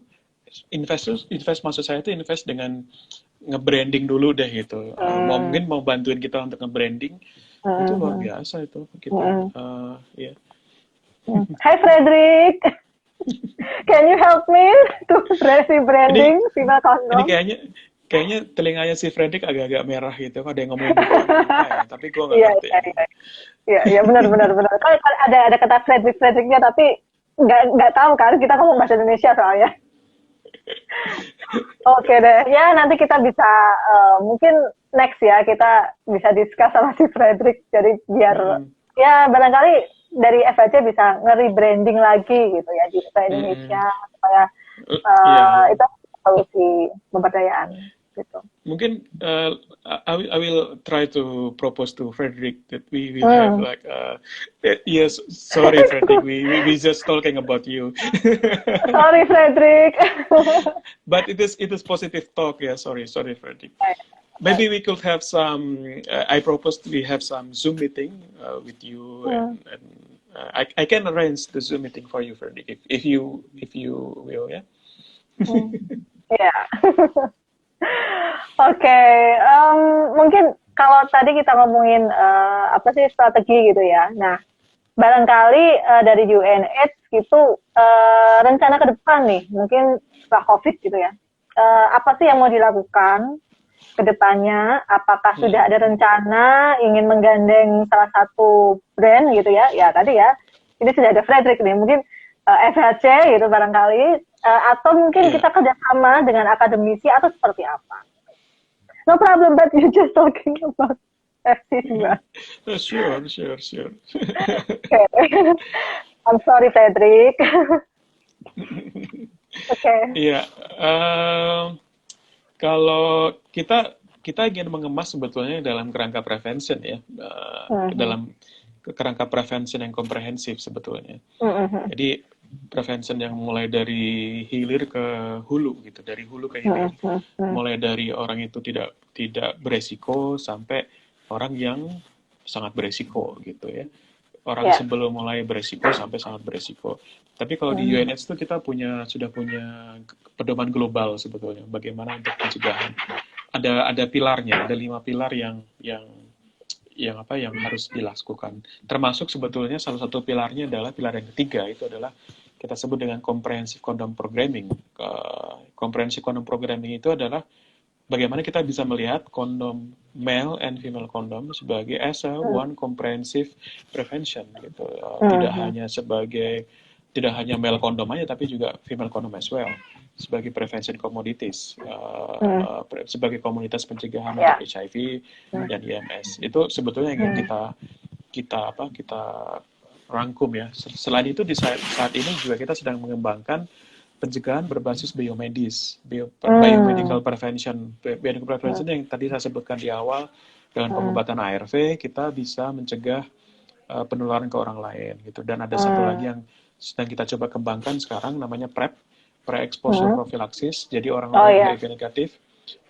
invest maksud saya itu invest dengan nge-branding dulu deh gitu. Hmm. Mungkin mau bantuin kita untuk nge-branding itu luar Mm-mm. biasa itu kita. Mm-mm. Ya. Hi Frederick, can you help me to Ini branding Viva ini Kondom? kayaknya kayaknya telinganya si Fredrik agak-agak merah gitu. Ada yang ngomongin bukuan apa ya? Tapi gua nggak Iya, ngerti iya, ini. iya, iya, iya, benar, benar, benar. Kan ada kata Fredericknya, tapi nggak tahu kan kita ngomong bahasa Indonesia soalnya. Oke deh, ya nanti kita bisa mungkin next ya kita bisa discuss sama si Frederick. Jadi biar Mm-mm. ya barangkali dari FHC bisa nge-rebranding lagi gitu ya di Mm-mm. Indonesia supaya Iya, iya. itu solusi pemberdayaan gitu. Mungkin I will try to propose to Frederick that we will have Hmm. like yes, sorry Frederick, we just talking about you. Sorry Frederick. But it is positive talk. Yeah, sorry Frederick. Maybe we could have some. I proposed we have some Zoom meeting with you, Hmm. and I can arrange the Zoom meeting for you, Frederick, if you will. Yeah. Hmm. Ya. Oke, mungkin kalau tadi kita ngomongin apa sih strategi gitu ya. Nah, barangkali dari UNAIDS gitu rencana ke depan nih, mungkin setelah COVID gitu ya. Apa sih yang mau dilakukan ke depannya? Apakah Hmm. sudah ada rencana ingin menggandeng salah satu brand gitu ya? Ya tadi ya, ini sudah ada Frederick nih, mungkin FHC gitu barangkali, atau mungkin Yeah. kita kerjasama dengan akademisi atau seperti apa? No problem, but you just talking about FT2. Sure. Okay. I'm sorry, Frederick. Oke. Iya, kalau kita kita ingin mengemas sebetulnya dalam kerangka prevention ya, Mhm. dalam kerangka prevention yang komprehensif sebetulnya. Mhm. Jadi prevention yang mulai dari hilir ke hulu gitu, dari hulu ke hilir. Mhm. Mhm. Mulai dari orang itu tidak tidak beresiko sampai orang yang sangat beresiko gitu ya. Orang Ya. sebelum mulai beresiko sampai sangat beresiko. Tapi kalau di Mhm. UNH itu kita sudah punya pedoman global sebetulnya bagaimana untuk pencegahan. Ada pilarnya, ada 5 pilar yang apa yang harus dilakukan. Termasuk sebetulnya salah satu pilarnya adalah pilar yang ketiga, itu adalah kita sebut dengan comprehensive condom programming. Comprehensive condom programming itu adalah bagaimana kita bisa melihat kondom male and female condom sebagai as a one comprehensive prevention gitu. Mhm. Tidak hanya male condom aja tapi juga female condom as well sebagai prevention commodities, Mhm. sebagai komunitas pencegahan untuk Ya. HIV Mhm. dan IMS. Itu sebetulnya yang Mhm. kita rangkum ya. Selain itu di saat ini juga kita sedang mengembangkan pencegahan berbasis biomedis, biomedical Mhm. prevention. Biomedical prevention yang tadi saya sebutkan di awal, dengan Mhm. pengobatan ARV kita bisa mencegah penularan ke orang lain gitu. Dan ada satu Mhm. lagi yang sedang kita coba kembangkan sekarang namanya PrEP, pre-exposure Mhm. prophylaxis. Jadi Oh orang-orang yang ya. HIV negatif,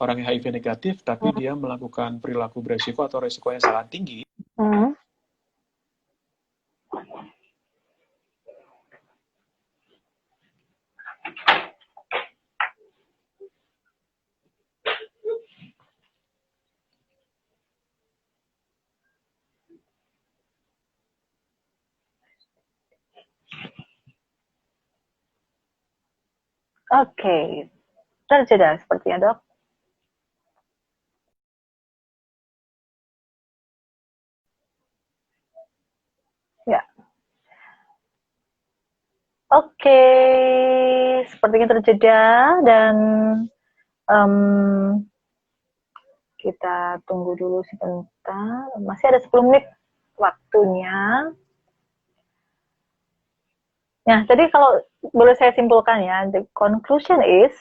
orang yang HIV negatif tapi dia melakukan perilaku beresiko atau resikonya sangat tinggi. Mhm. Oke. Terjeda sepertinya, Dok. Ya. Oke. Sepertinya terjeda dan em, kita tunggu dulu sebentar. Masih ada 10 menit waktunya. Nah, jadi kalau boleh saya simpulkan ya, the conclusion is,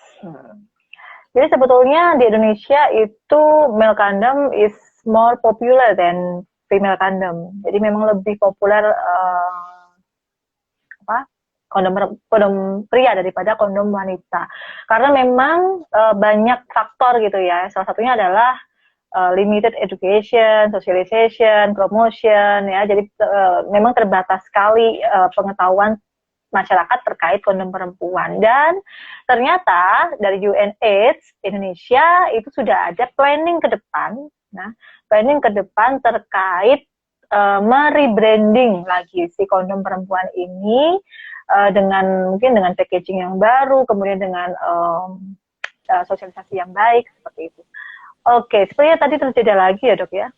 jadi sebetulnya di Indonesia itu male condom is more popular than female condom. Jadi memang lebih populer apa kondom pria daripada kondom wanita. Karena memang banyak faktor gitu ya. Salah satunya adalah limited education, socialization, promotion ya. Jadi memang terbatas sekali pengetahuan masyarakat terkait kondom perempuan. Dan ternyata dari UNAIDS Indonesia itu sudah ada planning ke depan, nah planning ke depan terkait merebranding lagi si kondom perempuan ini dengan mungkin dengan packaging yang baru, kemudian dengan sosialisasi yang baik seperti itu. Oke, sepertinya tadi terjadi lagi ya dok ya.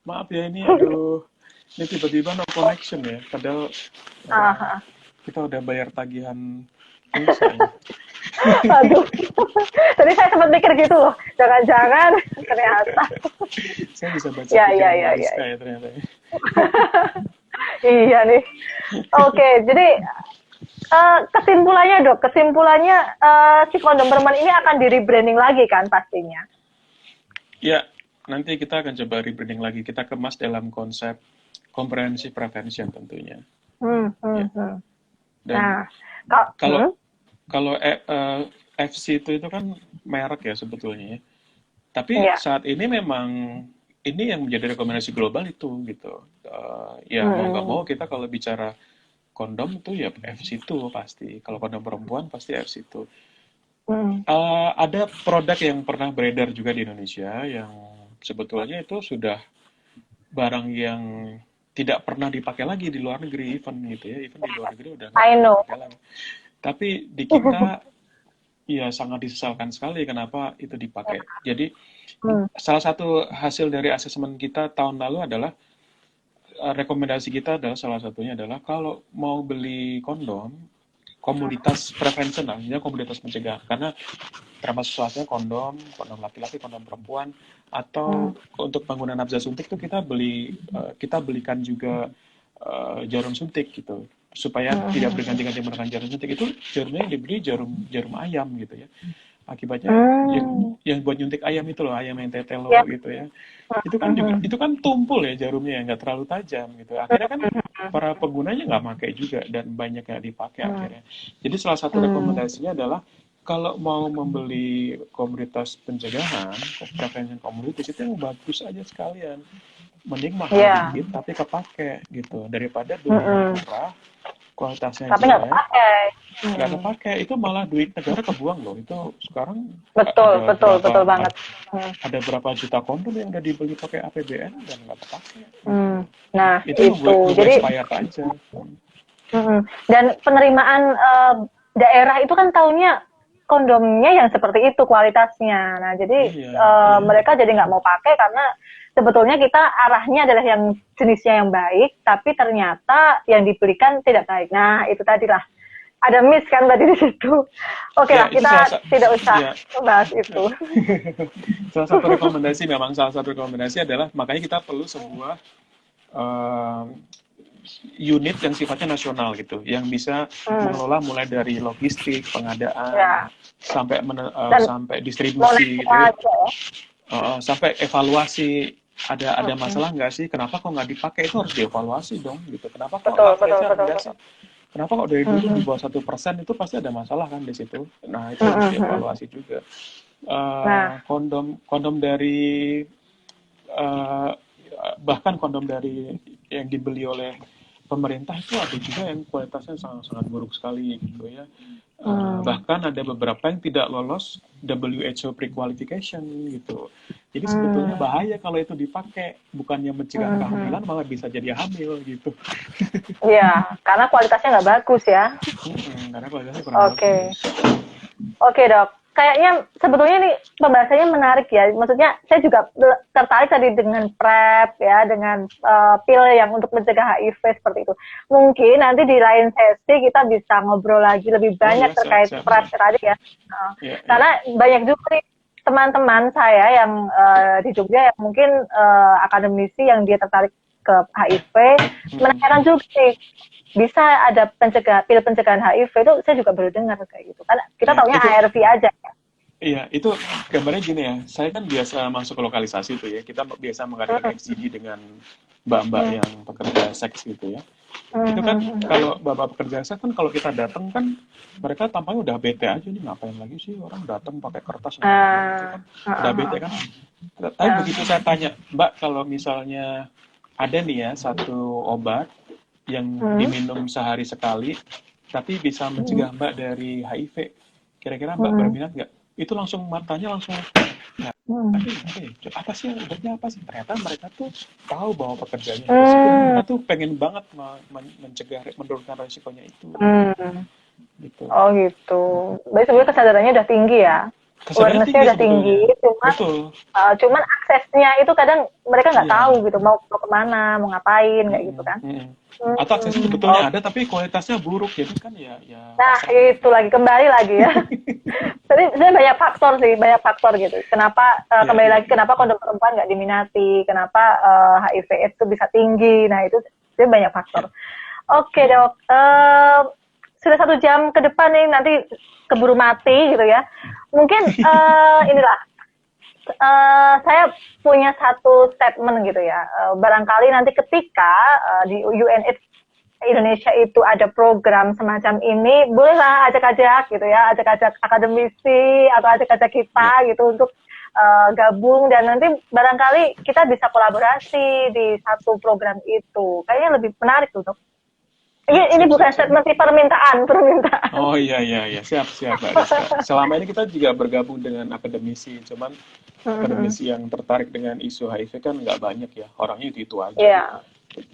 Maaf ya ini aduh, ini tiba-tiba no connection ya. Padahal Ah, kita udah bayar tagihan pulsa ini. aduh, tadi saya sempat mikir gitu loh, jangan-jangan ternyata. Saya bisa baca Ya, ya, pikiran ya, ya. Mariska ya ternyata. Iya nih. Oke, jadi kesimpulannya dok, kesimpulannya si kondom perempuan ini akan di rebranding lagi kan pastinya. Ya, nanti kita akan coba rebranding lagi. Kita kemas dalam konsep comprehensive prevention tentunya. Hmm, Ya. hmm, hmm. Dan Nah, kalau kalau kalau FC itu kan merek ya sebetulnya ya. Tapi ya, saat ini memang ini yang menjadi rekomendasi global itu gitu. Ya mau nggak mau hmm, kita kalau bicara kondom itu ya FC2 pasti. Kalau kondom perempuan pasti FC2. hmm. Ada produk yang pernah beredar juga di Indonesia yang sebetulnya itu sudah barang yang tidak pernah dipakai lagi di luar negeri, even gitu ya, even di luar negeri udah nggak I pernah know. dipakai lagi. Tapi di kita ya sangat disesalkan sekali kenapa itu dipakai. Jadi Hmm, salah satu hasil dari asesmen kita tahun lalu adalah rekomendasi kita adalah salah satunya adalah kalau mau beli kondom komoditas prevention namanya komoditas pencegahan karena termasuk salah kondom, kondom laki-laki, kondom perempuan, hmm, atau untuk pengguna nafas suntik itu kita belikan juga jarum suntik gitu, supaya tidak berganti-ganti menggunakan jarum suntik. Itu jarumnya yang dibeli jarum ayam gitu ya. Akibatnya yang buat nyuntik ayam itu loh, ayam yang tetelo Ya. gitu ya. Itu kan tumpul ya jarumnya, nggak terlalu tajam gitu. Akhirnya kan para penggunanya nggak pakai juga dan banyak yang dipakai akhirnya. Jadi salah satu rekomendasinya adalah kalau mau membeli komoditas pencegahan, prevention komoditas itu yang bagus aja sekalian. Mending mahal dikit tapi kepake gitu, daripada beli murah kualitasnya tapi nggak jelek kepake. nggak kepake, itu malah duit negara kebuang loh. Itu sekarang Betul banget. Ada berapa juta kondom yang udah dibeli pakai APBN dan nggak kepake. Nah Itu nunggu jadi expired aja. Dan penerimaan daerah itu kan taunya kondomnya yang seperti itu kualitasnya. Nah jadi mereka jadi nggak mau pakai karena sebetulnya kita arahnya adalah yang jenisnya yang baik, tapi ternyata yang diberikan tidak baik. Nah itu tadilah ada miss kan tadi di situ. Oke lah, kita tidak usah bahas itu. Salah satu rekomendasi adalah makanya kita perlu sebuah unit yang sifatnya nasional gitu, yang bisa mengelola mulai dari logistik, pengadaan, sampai distribusi gitu ya. Sampai evaluasi, ada masalah nggak sih, kenapa kok nggak dipakai, itu harus dievaluasi dong gitu. Kenapa kok kenapa kok dari dulu di bawah 1% itu pasti ada masalah kan di situ. Nah itu harus dievaluasi juga. Kondom dari bahkan kondom dari yang dibeli oleh pemerintah itu ada juga yang kualitasnya sangat buruk sekali gitu ya. Bahkan ada beberapa yang tidak lolos WHO pre-qualification gitu. Jadi sebetulnya bahaya kalau itu dipakai, bukannya mencegah kehamilan malah bisa jadi hamil gitu. Iya, karena kualitasnya nggak bagus ya. Karena kualitasnya kurang bagus. Oke dok, kayaknya sebetulnya ini pembahasannya menarik ya. Maksudnya saya juga tertarik tadi dengan PrEP ya, dengan pil yang untuk mencegah HIV seperti itu. Mungkin nanti di lain sesi kita bisa ngobrol lagi lebih banyak terkait PrEP tadi ya. Karena banyak juga nih teman-teman saya yang di Jogja yang mungkin akademisi yang dia tertarik ke HIV, menanyakan juga sih, bisa ada pil pencegahan HIV itu saya juga baru dengar kayak gitu. Karena kita taunya ARV aja ya. Iya, itu gambarnya gini ya. Saya kan biasa masuk ke lokalisasi tuh ya. Kita biasa mengadakan FCD dengan mbak-mbak yang pekerja seks gitu ya. Itu kan kalau bapak pekerja seks kan kalau kita datang kan mereka tampaknya udah bete aja nih, ngapain lagi sih orang datang pakai kertas gitu kan. Udah bete kan. Tapi begitu saya tanya, Mbak, kalau misalnya ada nih ya satu obat yang diminum sehari sekali tapi bisa mencegah Mbak dari HIV, kira-kira Mbak berminat nggak? Itu langsung matanya langsung apa sih obatnya, apa sih? Ternyata mereka tuh tahu bahwa pekerjaannya mereka tuh pengen banget mencegah, menurunkan resikonya itu. Gitu. Oh gitu. Berarti sebenarnya kesadarannya udah tinggi ya. Awareness-nya udah tinggi, cuman aksesnya itu kadang mereka nggak tahu gitu, mau kemana, mau ngapain, kayak gitu kan. Atau aksesnya sebetulnya ada tapi kualitasnya buruk, jadi kan ya. Nah itu lagi kembali lagi ya. Jadi sebenarnya banyak faktor gitu. Kenapa kembali lagi kenapa kondom perempuan nggak diminati, kenapa HIV/AIDS itu bisa tinggi. Nah itu banyak faktor. Oke dok. Sudah 1 jam ke depan nih, nanti keburu mati gitu ya. Mungkin inilah, saya punya satu statement gitu ya. Barangkali nanti ketika di UNAIDS Indonesia itu ada program semacam ini, bolehlah ajak-ajak gitu ya, ajak-ajak akademisi atau ajak-ajak kita gitu untuk gabung, dan nanti barangkali kita bisa kolaborasi di satu program itu. Kayaknya lebih menarik tuh. Ini bukan statement permintaan. Oh iya, siap Mbak Rizka. Selama ini kita juga bergabung dengan akademisi, cuman akademisi yang tertarik dengan isu HIV kan nggak banyak ya, orangnya itu aja.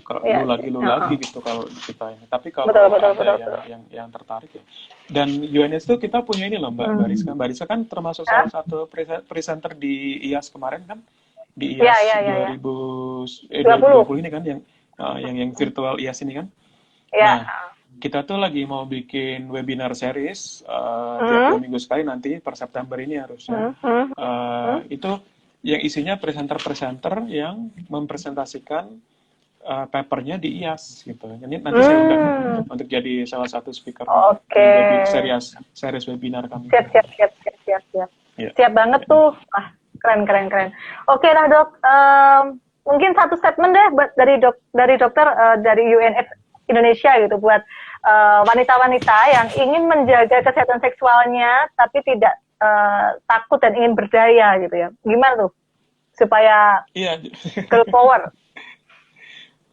Kalau lu lagi gitu kalau kita ini. Tapi kalau ada yang tertarik ya. Dan UNS itu kita punya ini loh Mbak Rizka. Mbak Rizka kan termasuk salah satu presenter di IAS kemarin kan, di IAS 2020 ini kan, yang virtual IAS ini kan. Nah, kita tuh lagi mau bikin webinar series tiap 2 minggu sekali nanti per September ini harusnya. Itu yang isinya presenter-presenter yang mempresentasikan papernya di IAS gitu. Jadi nanti saya undang untuk jadi salah satu speaker di series webinar kami. Siap. Ya. Siap banget tuh. Wah, keren. Oke lah dok, mungkin satu statement deh dari dokter dari UNF Indonesia gitu buat wanita-wanita yang ingin menjaga kesehatan seksualnya tapi tidak takut dan ingin berdaya gitu ya. Gimana tuh supaya girl power?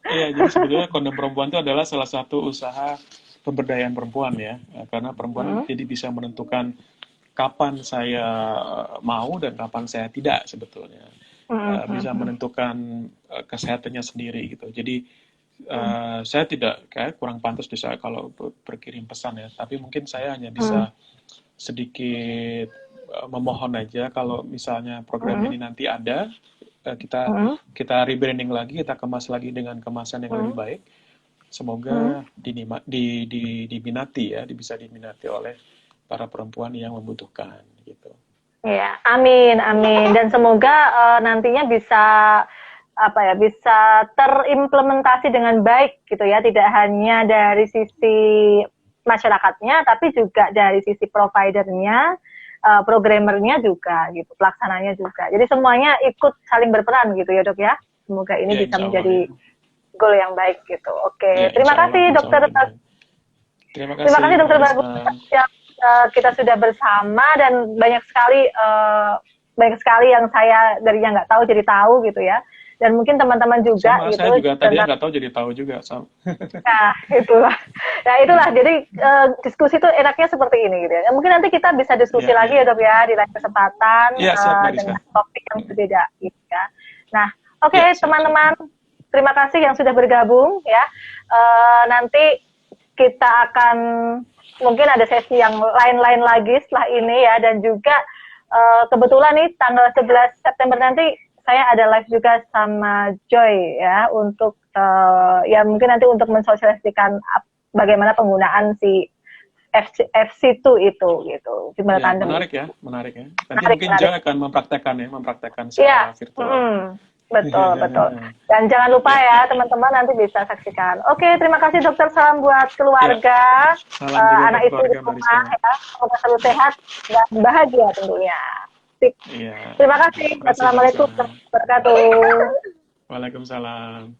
Iya, jadi sebetulnya kondom perempuan itu adalah salah satu usaha pemberdayaan perempuan ya, karena perempuan jadi bisa menentukan kapan saya mau dan kapan saya tidak sebetulnya, bisa menentukan kesehatannya sendiri gitu. Jadi saya tidak kayak kurang pantas bisa kalau berkirim pesan ya, tapi mungkin saya hanya bisa sedikit memohon aja kalau misalnya program ini nanti ada. Kita rebranding lagi, kita kemas lagi dengan kemasan yang lebih baik. Semoga diminati ya, bisa diminati oleh para perempuan yang membutuhkan gitu. Ya, amin. Dan semoga nantinya bisa bisa terimplementasi dengan baik gitu ya, tidak hanya dari sisi masyarakatnya, tapi juga dari sisi providernya, programmernya juga gitu, pelaksananya juga. Jadi semuanya ikut saling berperan gitu ya dok ya. Semoga ini bisa menjadi goal yang baik gitu. Oke, terima kasih dokter. Terima kasih dokter Bagus yang kita sudah bersama dan banyak sekali yang saya darinya nggak tahu jadi tahu gitu ya. Dan mungkin teman-teman juga sama, gitu. Saya juga tadinya nggak tahu jadi tahu juga. Sama. Nah itulah. Jadi diskusi itu enaknya seperti ini gitu ya. Mungkin nanti kita bisa diskusi lagi ya dok ya di lain kesempatan dengan topik yang berbeda gitu ya. Nah oke, teman-teman, terima kasih yang sudah bergabung ya. Nanti kita akan mungkin ada sesi yang lain-lain lagi setelah ini ya, dan juga kebetulan nih tanggal 11 September nanti saya ada live juga sama Joy ya untuk ya mungkin nanti untuk mensosialisasikan bagaimana penggunaan si FC2 itu gitu. Gimana tanda? Menarik ya. Nanti mungkin Joy akan mempraktekkan secara virtual. Betul. Dan jangan lupa ya teman-teman nanti bisa saksikan. Oke, terima kasih dokter, salam buat keluarga, anak istri di rumah ya. Semoga selalu sehat dan bahagia tentunya. Terima kasih. Assalamualaikum warahmatullahi wabarakatuh. Waalaikumsalam.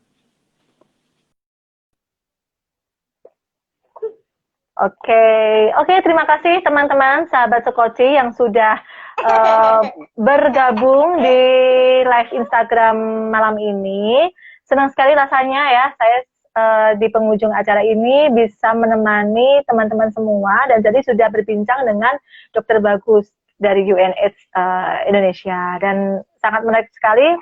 Oke, terima kasih teman-teman sahabat Sekoci yang sudah bergabung di live Instagram malam ini. Senang sekali rasanya ya saya di penghujung acara ini bisa menemani teman-teman semua, dan jadi sudah berbincang dengan Dr. Bagus dari UNH Indonesia, dan sangat menarik sekali,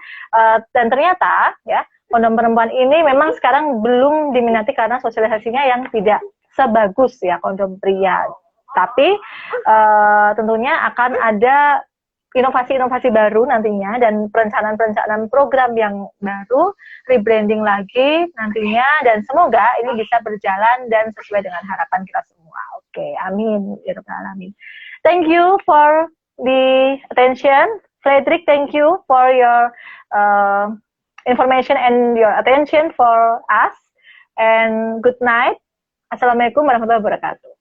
dan ternyata ya kondom perempuan ini memang sekarang belum diminati karena sosialisasinya yang tidak sebagus ya kondom pria. Tapi tentunya akan ada inovasi-inovasi baru nantinya dan perencanaan-perencanaan program yang baru, rebranding lagi nantinya, dan semoga ini bisa berjalan dan sesuai dengan harapan kita semua. Oke, amin ya rabbal alamin. Thank you for the attention. Frederick, thank you for your information and your attention for us. And good night. Assalamualaikum warahmatullahi wabarakatuh.